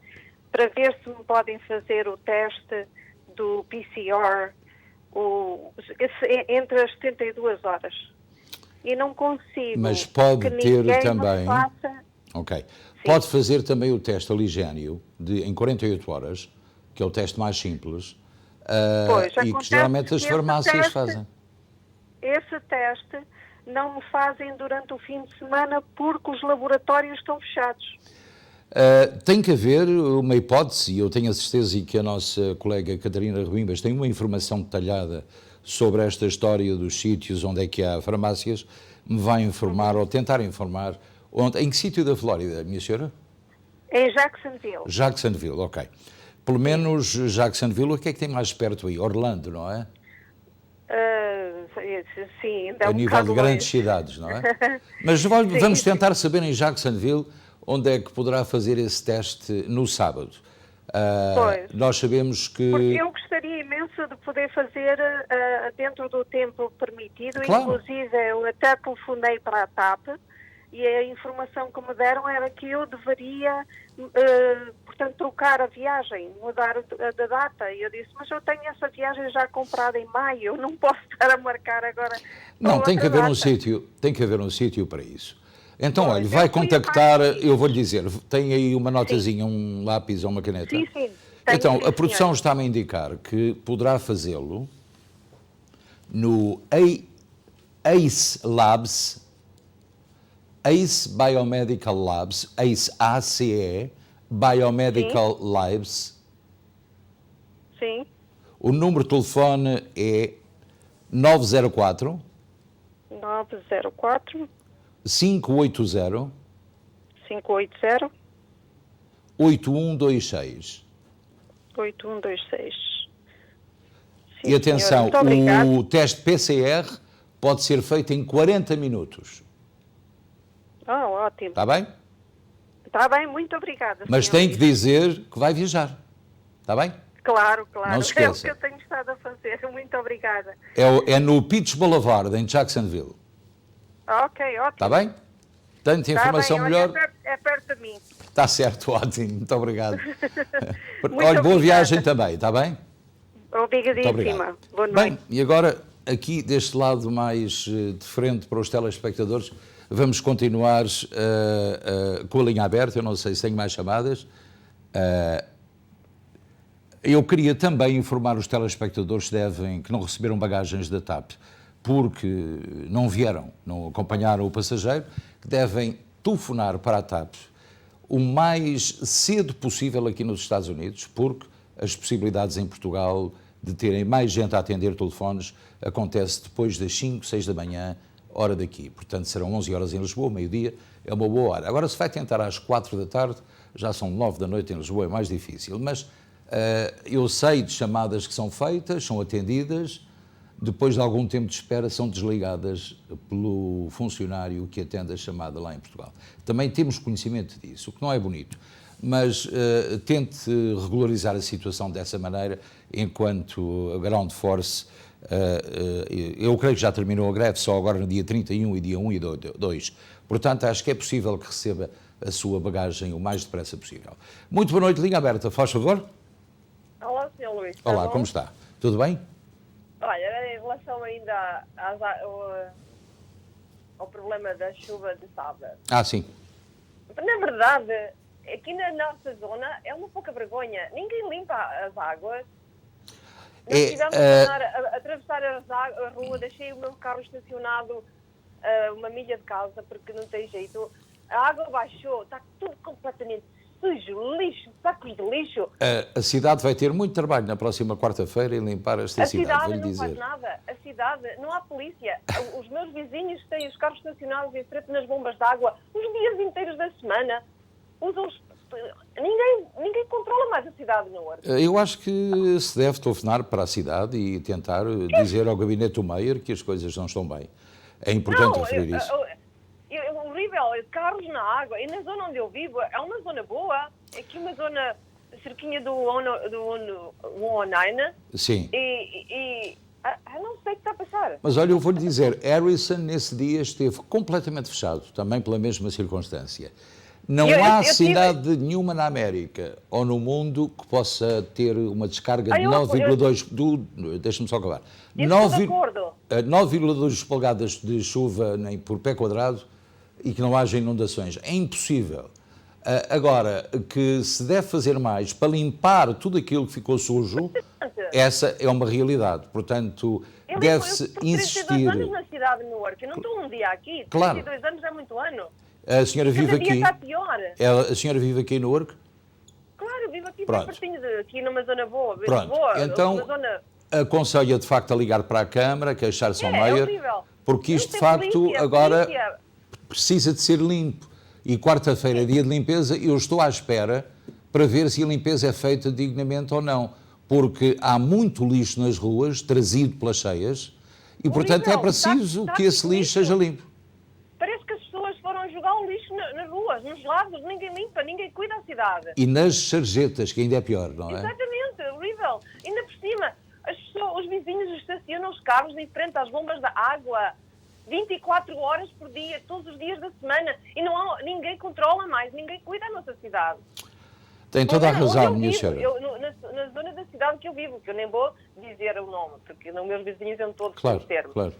para ver se me podem fazer o teste do PCR entre as 72 horas. E não consigo. Mas pode ter também. Faça... Ok. Sim. Pode fazer também o teste aligénio em 48 horas, que é o teste mais simples, e que geralmente as farmácias fazem. Esse teste não me fazem durante o fim de semana porque os laboratórios estão fechados. Tem que haver uma hipótese, e eu tenho a certeza que a nossa colega Catarina Rebimbas tem uma informação detalhada sobre esta história dos sítios onde é que há farmácias, me vai informar ou tentar informar. Em que sítio da Flórida, minha senhora? Em Jacksonville. Jacksonville, ok. Pelo menos Jacksonville, o que é que tem mais perto aí? Orlando, não é? Sim, ainda é a nível de grandes cidades, não é? Mas vamos tentar saber em Jacksonville onde é que poderá fazer esse teste no sábado. Nós sabemos que... Porque eu gostaria imenso de poder fazer dentro do tempo permitido. Claro. Inclusive, eu até telefonei para a TAP e a informação que me deram era que eu deveria, portanto, trocar a viagem, mudar a data. E eu disse, mas eu tenho essa viagem já comprada em maio, eu não posso estar a marcar agora. Não, tem que haver um sítio para isso. Então, olha, vai contactar, eu vou-lhe dizer, tem aí uma notazinha, um lápis ou uma caneta? Sim. Então, a produção está-me a indicar que poderá fazê-lo no ACE Labs, ACE Biomedical Labs, ACE ACE Biomedical Labs. Sim. O número de telefone é 904 580 8126. E atenção, o teste PCR pode ser feito em 40 minutos. Ótimo. Está bem? Está bem, muito obrigada. Mas tem que dizer que vai viajar. Está bem? Claro. Não se esqueça. É o que eu tenho estado a fazer. Muito obrigada. É no Peach Boulevard, em Jacksonville. Ok, ótimo. Está bem? Tanta informação bem, melhor. É perto de mim. Está certo, ótimo. Muito obrigado. Muito boa viagem também, está bem? Obrigadíssima. Boa noite. Bem, e agora, aqui deste lado mais de frente para os telespectadores, vamos continuar com a linha aberta. Eu não sei se tenho mais chamadas. Eu queria também informar os telespectadores que não receberam bagagens da TAP porque não vieram, não acompanharam o passageiro, que devem telefonar para a TAP o mais cedo possível aqui nos Estados Unidos, porque as possibilidades em Portugal de terem mais gente a atender telefones acontece depois das 5, 6 da manhã, hora daqui. Portanto, serão 11 horas em Lisboa, meio-dia, é uma boa hora. Agora, se vai tentar às 4 da tarde, já são 9 da noite em Lisboa, é mais difícil. Mas eu sei de chamadas que são feitas, são atendidas, depois de algum tempo de espera são desligadas pelo funcionário que atende a chamada lá em Portugal. Também temos conhecimento disso, o que não é bonito. Mas tente regularizar a situação dessa maneira, enquanto a Ground Force, eu creio que já terminou a greve, só agora no dia 31 e dia 1 e 2. Portanto, acho que é possível que receba a sua bagagem o mais depressa possível. Muito boa noite, linha aberta, faz favor. Olá, Sr. Luís. Olá, como está? Tudo bem? Olha, em relação ainda ao problema da chuva de sábado. Sim. Na verdade, aqui na nossa zona é uma pouca vergonha. Ninguém limpa as águas. Nós tivemos a atravessar a rua, deixei o meu carro estacionado uma milha de casa, porque não tem jeito. A água baixou, está tudo completamente sujo, lixo, sacos de lixo. A cidade vai ter muito trabalho na próxima quarta-feira em limpar esta cidade, A cidade vou-lhe não dizer. faz nada. A cidade, não há polícia. Os meus vizinhos têm os carros estacionados em frente nas bombas de água os dias inteiros da semana. Ninguém controla mais a cidade, não é? Eu acho que se deve telefonar para a cidade e tentar dizer ao gabinete do Meier que as coisas não estão bem. É importante referir isso. É horrível, carros na água. E na zona onde eu vivo, é uma zona boa. É aqui uma zona cerquinha do 109. Sim. E não sei o que está a passar. Mas olha, eu vou-lhe dizer, Harrison nesse dia esteve completamente fechado, também pela mesma circunstância. Não há cidade nenhuma na América ou no mundo que possa ter uma descarga de 9,2... Deixa-me só acabar. 9,2 polegadas de chuva por pé quadrado e que não haja inundações. É impossível. Agora, que se deve fazer mais para limpar tudo aquilo que ficou sujo, essa é uma realidade. Portanto, deve-se insistir... Eu tenho 32 anos na cidade de Newark, eu não estou um dia aqui. Claro. 32 anos é muito ano. A senhora vive aqui? Está pior. A senhora vive aqui em Newark? Claro, vivo aqui bem pertinho aqui numa zona boa. Pronto, Boa, então aconselho de facto a ligar para a Câmara, queixar-se ao Meier, porque isto de facto agora precisa de ser limpo. E quarta-feira é dia de limpeza, eu estou à espera para ver se a limpeza é feita dignamente ou não, porque há muito lixo nas ruas, trazido pelas cheias, e portanto é preciso que esse lixo seja limpo. Parece que as pessoas foram jogar o lixo nas ruas, nos lados, ninguém limpa, ninguém cuida da cidade. E nas sarjetas, que ainda é pior, não é? Exatamente, horrível. Ainda por cima, os vizinhos estacionam os carros em frente às bombas da água 24 horas por dia, todos os dias da semana, e ninguém controla mais, ninguém cuida da nossa cidade. Tem toda a razão, minha senhora. Na zona da cidade que eu vivo, que eu nem vou dizer o nome, porque os meus vizinhos são todos conhecer-me. Claro.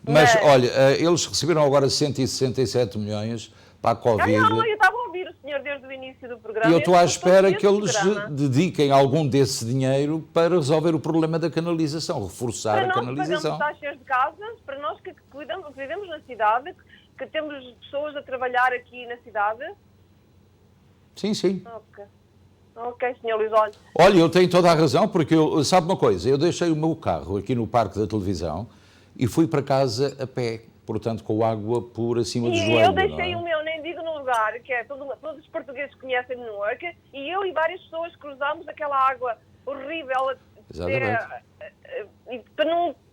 Mas, olha, eles receberam agora 167 milhões para a Covid. Eu estava a ouvir o senhor desde o início do programa. E eu estou à espera que eles dediquem algum desse dinheiro para resolver o problema da canalização, reforçar a canalização. Para nós que pagamos taxas de casa, para nós que vivemos na cidade, que temos pessoas a trabalhar aqui na cidade. Sim. Ok, senhor Luís, olha. Olha, eu tenho toda a razão, porque sabe uma coisa, eu deixei o meu carro aqui no Parque da Televisão e fui para casa a pé, portanto com água por acima do joelho. E eu deixei o meu, nem digo no lugar, que é todos os portugueses conhecem no Newark, e eu e várias pessoas cruzamos aquela água horrível.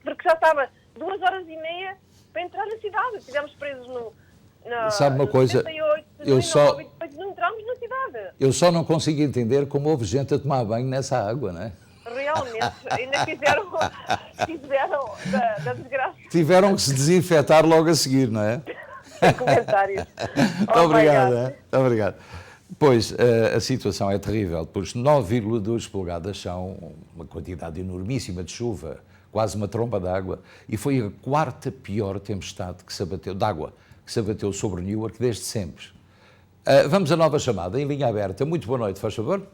Porque já estava 2h30 para entrar na cidade. Estivemos presos Sabe uma coisa, 78, e depois não entramos na cidade. Eu só não consigo entender como houve gente a tomar banho nessa água, não é? Realmente, ainda fizeram da desgraça. Tiveram que se desinfetar logo a seguir, não é? Comentários. Muito obrigado. Pois, a situação é terrível, pois 9,2 polegadas são uma quantidade enormíssima de chuva, quase uma tromba de água, e foi a quarta pior tempestade que se abateu sobre Newark desde sempre. Vamos à nova chamada, em linha aberta. Muito boa noite, faz favor.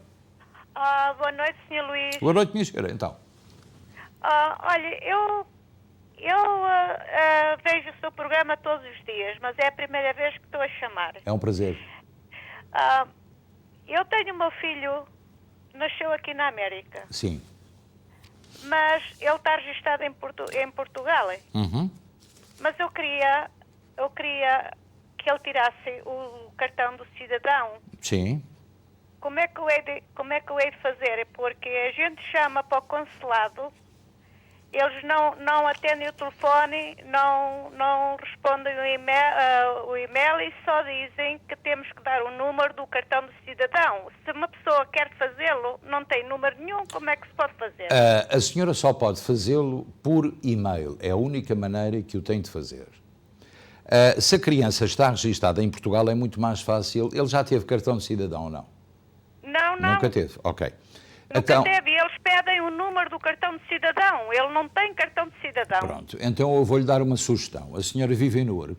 Boa noite, Sr. Luís. Boa noite, minha senhora, então. Olha, eu vejo o seu programa todos os dias, mas é a primeira vez que estou a chamar. É um prazer. Eu tenho o meu filho nasceu aqui na América, Sim. mas ele está registado em Portugal. Uhum. Mas eu queria que ele tirasse o cartão do cidadão. Sim. Como é que eu hei de fazer? Porque a gente chama para o consulado, eles não atendem o telefone, não respondem o e-mail e só dizem que temos que dar o número do cartão do cidadão. Se uma pessoa quer fazê-lo, não tem número nenhum, como é que se pode fazer? A senhora só pode fazê-lo por e-mail. É a única maneira que o tem de fazer. Se a criança está registada em Portugal, é muito mais fácil. Ele já teve cartão de cidadão ou não? Não. Nunca teve? Ok. Nunca teve. Eles pedem o número do cartão de cidadão. Ele não tem cartão de cidadão. Pronto. Então eu vou-lhe dar uma sugestão. A senhora vive em Newark?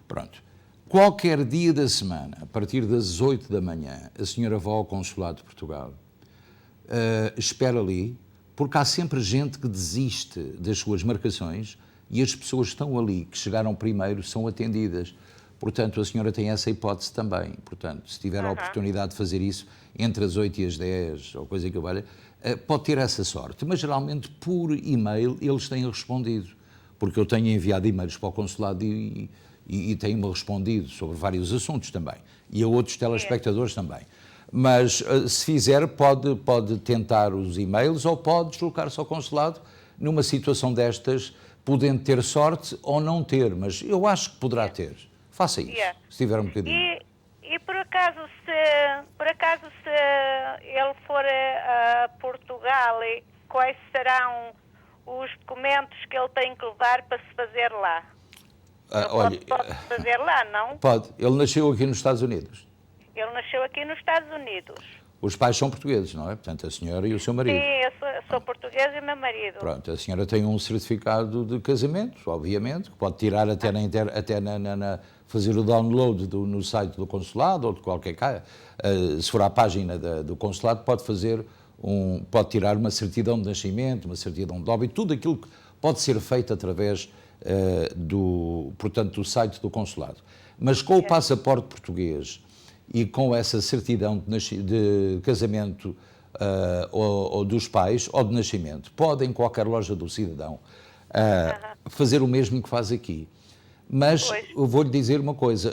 Pronto. Qualquer dia da semana, a partir das 8 da manhã, a senhora vai ao Consulado de Portugal, espera ali, porque há sempre gente que desiste das suas marcações e as pessoas que estão ali, que chegaram primeiro, são atendidas. Portanto, a senhora tem essa hipótese também. Portanto, se tiver a oportunidade de fazer isso entre as 8 e as 10, ou coisa que valha, pode ter essa sorte. Mas, geralmente, por e-mail, eles têm respondido. Porque eu tenho enviado e-mails para o consulado e têm-me respondido sobre vários assuntos também. E a outros telespectadores também. Mas, se fizer, pode tentar os e-mails ou pode deslocar-se ao consulado numa situação destas, podendo ter sorte ou não ter. Mas eu acho que poderá ter. Faça isso, se tiver um bocadinho. E por acaso se ele for a Portugal, quais serão os documentos que ele tem que levar para se fazer lá? Olha, pode fazer lá, não? Pode. Ele nasceu aqui nos Estados Unidos. Ele nasceu aqui nos Estados Unidos. Os pais são portugueses, não é? Portanto, a senhora e o seu marido. Sim, eu sou portuguesa e meu marido. Pronto, a senhora tem um certificado de casamento, obviamente, que pode tirar até fazer o download no site do consulado ou de qualquer casa. Se for à página do consulado, pode tirar uma certidão de nascimento, uma certidão de óbito, tudo aquilo que pode ser feito através do site do consulado. Mas com o passaporte português e com essa certidão de casamento ou dos pais ou de nascimento, pode em qualquer loja do cidadão fazer o mesmo que faz aqui. Mas eu vou-lhe dizer uma coisa,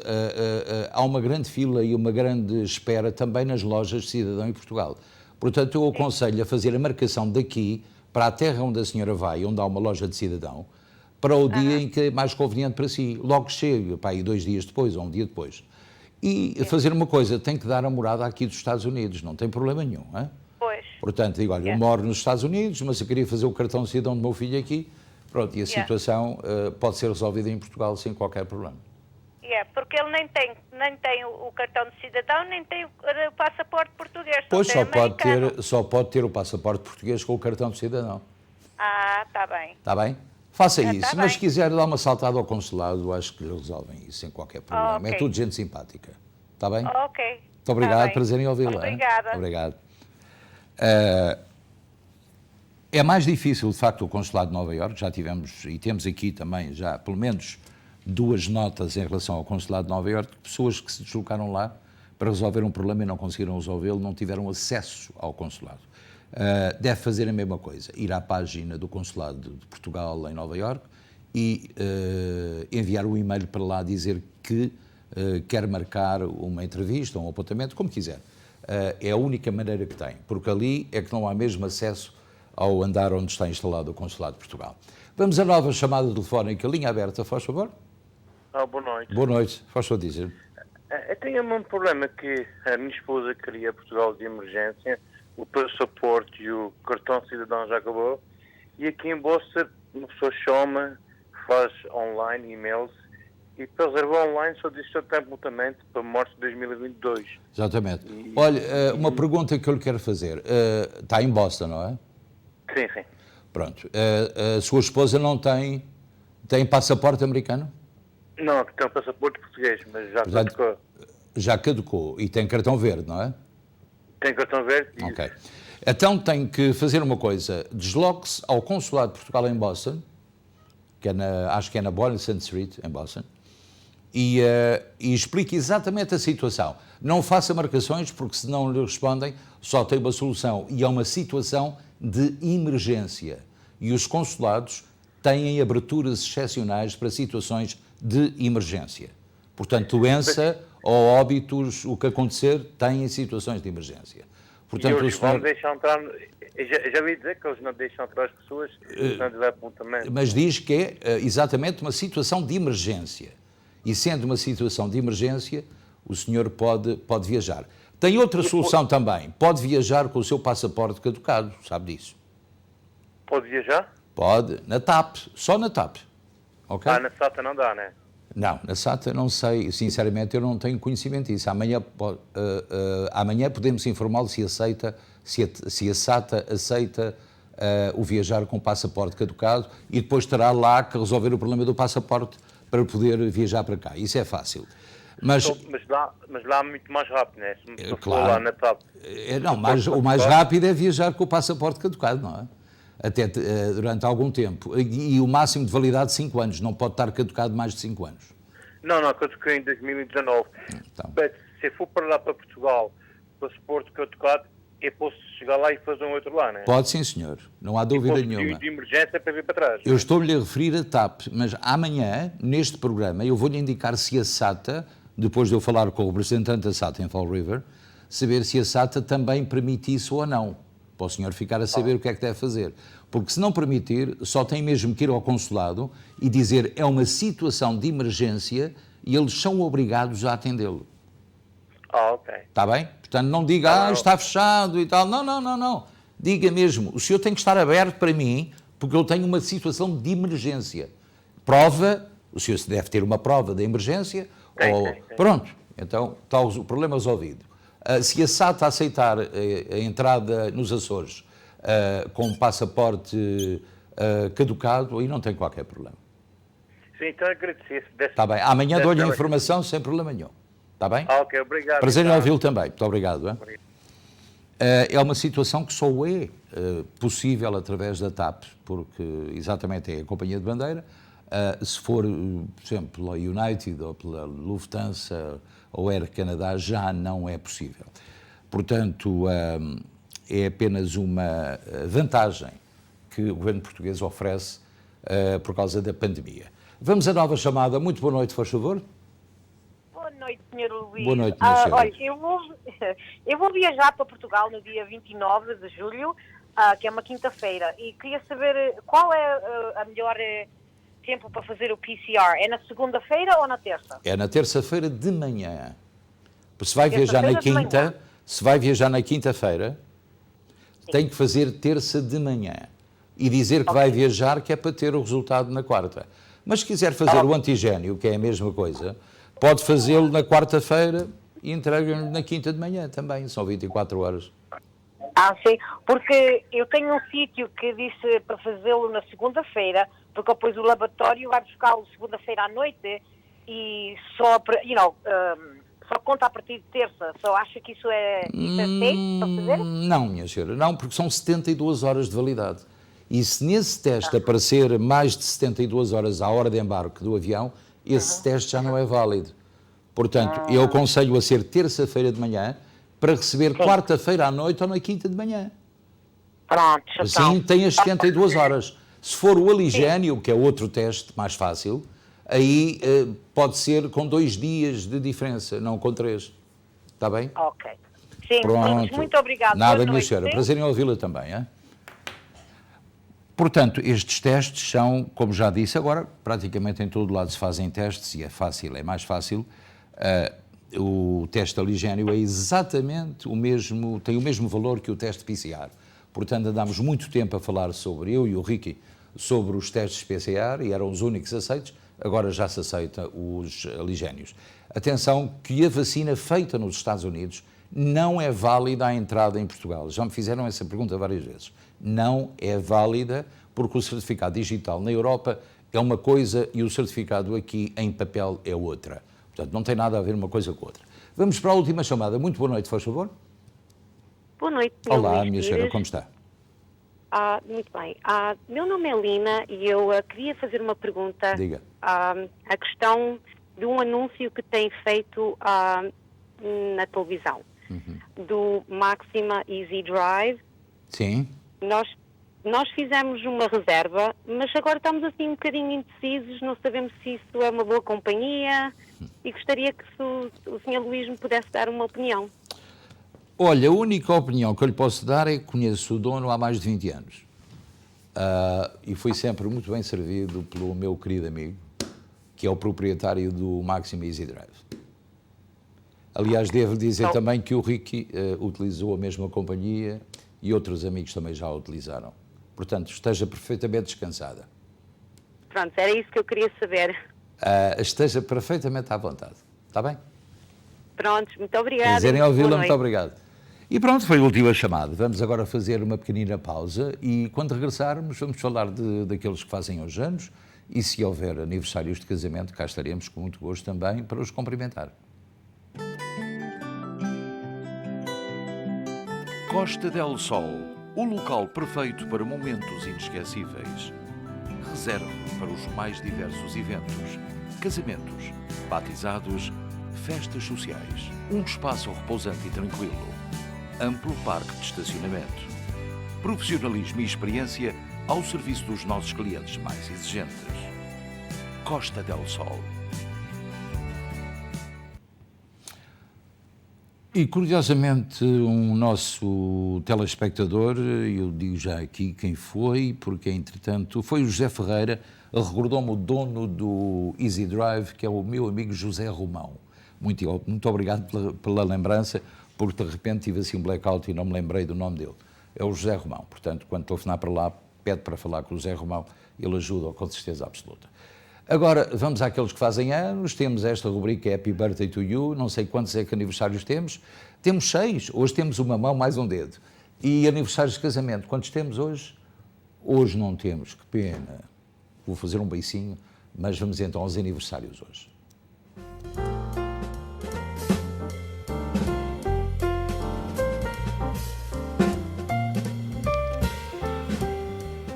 há uma grande fila e uma grande espera também nas lojas de cidadão em Portugal. Portanto, eu aconselho a fazer a marcação daqui para a terra onde a senhora vai, onde há uma loja de cidadão, para o dia em que é mais conveniente para si. Logo chega, aí 2 dias depois ou um dia depois. E fazer uma coisa, tem que dar a morada aqui dos Estados Unidos, não tem problema nenhum. Hein? Portanto, digo, olha, eu moro nos Estados Unidos, mas eu queria fazer o cartão de cidadão do meu filho aqui. Pronto, e a situação pode ser resolvida em Portugal sem qualquer problema. Porque ele nem tem o cartão de cidadão, nem tem o passaporte português. Pois só pode ter o passaporte português com o cartão de cidadão. Está bem. Está bem? Faça isso, mas se quiser dar uma saltada ao consulado, acho que resolvem isso sem qualquer problema. É tudo gente simpática. Está bem? Ok. Muito obrigado, prazer em ouvi-la. Obrigada. Obrigado. É mais difícil, de facto, o consulado de Nova Iorque. Já tivemos, e temos aqui também, já pelo menos 2 notas em relação ao consulado de Nova Iorque, pessoas que se deslocaram lá para resolver um problema e não conseguiram resolvê-lo, não tiveram acesso ao consulado. Deve fazer a mesma coisa, ir à página do consulado de Portugal em Nova Iorque e enviar um e-mail para lá dizer que quer marcar uma entrevista, um apontamento, como quiser. É a única maneira que tem, porque ali é que não há mesmo acesso ao andar onde está instalado o Consulado de Portugal. Vamos à nova chamada telefónica, linha aberta, faz favor. Boa noite. Boa noite, faz favor dizer. Eu tenho um problema que a minha esposa queria Portugal de emergência, o passaporte e o cartão de cidadão já acabou, e aqui em Bolsa uma pessoa chama, faz online, e-mails, e para reservar online só diz que tem apontamento para março de 2022. Exatamente. Olha, uma pergunta que eu lhe quero fazer. Está em Boston, não é? Sim, sim. Pronto. A sua esposa não tem passaporte americano? Não, tem um passaporte português, mas já caducou. Já caducou. E tem cartão verde, não é? Tem cartão verde? Ok. Então tem que fazer uma coisa. Desloque-se ao Consulado de Portugal em Boston, acho que é na Boylston Street, em Boston, e explique exatamente a situação. Não faça marcações, porque se não lhe respondem, só tem uma solução, e é uma situação de emergência. E os consulados têm aberturas excepcionais para situações de emergência. Portanto, doença ou óbitos, o que acontecer, têm situações de emergência. Portanto, e eles vão deixar entrar... Já ouvi dizer que eles não deixam entrar as pessoas, portanto, vai apontamento. Mas diz que é exatamente uma situação de emergência. E sendo uma situação de emergência, o senhor pode viajar. Tem outra solução também. Pode viajar com o seu passaporte caducado, sabe disso? Pode viajar? Pode, na TAP, só na TAP. Okay? Na SATA não dá, né? Não, na SATA não sei, sinceramente eu não tenho conhecimento disso. Amanhã podemos informá-lo se a SATA aceita o viajar com passaporte caducado, e depois terá lá que resolver o problema do passaporte para poder viajar para cá. Isso é fácil. Mas lá é muito mais rápido, né? Se claro, for lá na TAP. O mais rápido é viajar com o passaporte caducado, não é? Até durante algum tempo. E o máximo de validade de 5 anos. Não pode estar caducado mais de 5 anos. Não, caducou em 2019. Então. Se for para lá para Portugal, passaporte caducado, eu posso chegar lá e fazer um outro lá, não é? Pode sim, senhor. Não há dúvida nenhuma. De emergência para vir para trás. Eu estou-lhe a referir a TAP, mas amanhã, neste programa, eu vou-lhe indicar se a SATA, depois de eu falar com o representante da SATA em Fall River, saber se a SATA também permite isso ou não. Para o senhor ficar a saber o que é que deve fazer. Porque se não permitir, só tem mesmo que ir ao consulado e dizer é uma situação de emergência e eles são obrigados a atendê-lo. Ok. Está bem? Portanto, não diga, está fechado e tal. Não. Diga mesmo, o senhor tem que estar aberto para mim, porque eu tenho uma situação de emergência. Prova, o senhor deve ter uma prova de emergência. Tem. Pronto, então está o problema resolvido. Se a SATA aceitar a entrada nos Açores com um passaporte caducado, aí não tem qualquer problema. Sim, então agradecer. Está bem, amanhã dou-lhe a informação sem problema nenhum. Está bem? Ok, obrigado. Prazer em ouvi-lo também. Muito obrigado. É uma situação que só é possível através da TAP, porque exatamente é a companhia de bandeira. Se for, por exemplo, pela United ou pela Lufthansa ou Air Canada, já não é possível. Portanto, é apenas uma vantagem que o governo português oferece por causa da pandemia. Vamos à nova chamada. Muito boa noite, faz favor. Boa noite, Sr. Luís. Boa noite, minha senhora. Olha, eu vou viajar para Portugal no dia 29 de julho, que é uma quinta-feira, e queria saber qual é a melhor tempo para fazer o PCR. É na segunda-feira ou na terça? É na terça-feira de manhã. Se vai viajar na quinta, se vai viajar na quinta-feira, tem que fazer terça de manhã e dizer que vai viajar, que é para ter o resultado na quarta. Mas se quiser fazer o antigénio, que é a mesma coisa, pode fazê-lo na quarta-feira e entrega-lhe na quinta de manhã também, são 24 horas. Sim, porque eu tenho um sítio que disse para fazê-lo na segunda-feira, porque depois o laboratório vai buscá-lo segunda-feira à noite e só conta a partir de terça. Só acha que isso é feito para fazer? Não, minha senhora, não, porque são 72 horas de validade. E se nesse teste aparecer mais de 72 horas à hora de embarque do avião, esse teste já não é válido. Portanto, eu aconselho a ser terça-feira de manhã para receber quarta-feira à noite ou na quinta de manhã. Pronto, assim tem as 72 horas. Se for o aligénio, que é outro teste mais fácil, aí pode ser com 2 dias de diferença, não com 3. Está bem? Ok. Sim, pronto. Muito obrigado. Nada, minha senhora. Prazer em ouvi-la também. Hein? Portanto, estes testes são, como já disse agora, praticamente em todo lado se fazem testes e é fácil, é mais fácil. O teste aligénio é exatamente o mesmo, tem o mesmo valor que o teste PCR. Portanto, andámos muito tempo a falar sobre, eu e o Ricky, sobre os testes PCR e eram os únicos aceitos, agora já se aceita os aligénios. Atenção que a vacina feita nos Estados Unidos não é válida à entrada em Portugal. Já me fizeram essa pergunta várias vezes. Não é válida porque o certificado digital na Europa é uma coisa e o certificado aqui em papel é outra. Portanto, não tem nada a ver uma coisa com outra. Vamos para a última chamada. Muito boa noite, faz favor. Boa noite, olá, minha senhora, como está? Muito bem. Meu nome é Lina e eu queria fazer uma pergunta. Diga. A questão de um anúncio que tem feito na televisão, do Maxima Easy Drive. Sim. Nós fizemos uma reserva, mas agora estamos assim um bocadinho indecisos, não sabemos se isso é uma boa companhia e gostaria que o Sr. Luís me pudesse dar uma opinião. Olha, a única opinião que eu lhe posso dar é que conheço o dono há mais de 20 anos. E fui sempre muito bem servido pelo meu querido amigo, que é o proprietário do Maxima Easy Drive. Aliás, devo dizer também que o Ricky utilizou a mesma companhia e outros amigos também já a utilizaram. Portanto, esteja perfeitamente descansada. Pronto, era isso que eu queria saber. Esteja perfeitamente à vontade. Está bem? Pronto, muito obrigada. Prazer em ouvi-la, muito obrigado. E pronto, foi a última chamada. Vamos agora fazer uma pequenina pausa e quando regressarmos vamos falar daqueles que fazem hoje anos e se houver aniversários de casamento, cá estaremos com muito gosto também para os cumprimentar. Costa del Sol, o local perfeito para momentos inesquecíveis. Reserve para os mais diversos eventos, casamentos, batizados, festas sociais. Um espaço repousante e tranquilo. Amplo parque de estacionamento. Profissionalismo e experiência ao serviço dos nossos clientes mais exigentes. Costa del Sol. E, curiosamente, um nosso telespectador, eu digo já aqui quem foi, porque, entretanto, foi o José Ferreira, recordou-me o dono do Easy Drive, que é o meu amigo José Romão. Muito obrigado pela lembrança, porque, de repente, tive assim um blackout e não me lembrei do nome dele. É o José Romão. Portanto, quando telefonar para lá, pede para falar com o José Romão, ele ajuda com certeza absoluta. Agora, vamos àqueles que fazem anos, temos esta rubrica Happy Birthday to You, não sei quantos é que aniversários temos, temos 6, hoje temos uma mão mais um dedo. E aniversários de casamento, quantos temos hoje? Hoje não temos, que pena. Vou fazer um beicinho, mas vamos então aos aniversários hoje.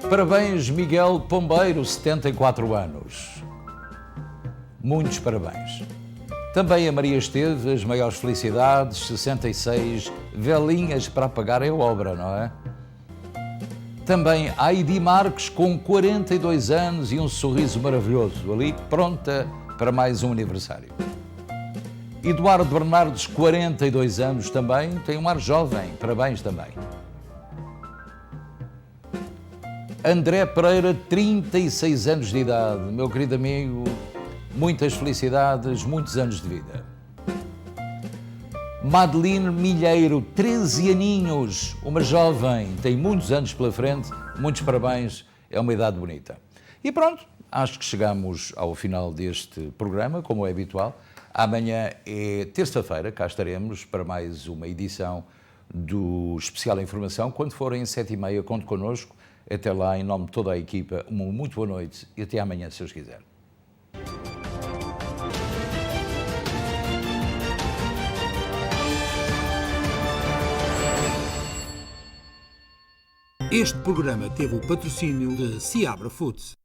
Parabéns, Miguel Pombeiro, 74 anos. Muitos parabéns. Também a Maria Esteve, as maiores felicidades, 66, velinhas para apagar a obra, não é? Também a Heidi Marques, com 42 anos e um sorriso maravilhoso, ali pronta para mais um aniversário. Eduardo Bernardes, 42 anos também, tem um ar jovem, parabéns também. André Pereira, 36 anos de idade, meu querido amigo, muitas felicidades, muitos anos de vida. Madeline Milheiro, 13 aninhos, uma jovem, tem muitos anos pela frente, muitos parabéns, é uma idade bonita. E pronto, acho que chegamos ao final deste programa, como é habitual. Amanhã é terça-feira, cá estaremos para mais uma edição do Especial Informação. Quando forem 7h30, conte connosco. Até lá, em nome de toda a equipa, uma muito boa noite e até amanhã, se Deus quiser. Este programa teve o patrocínio de Seabra Foods.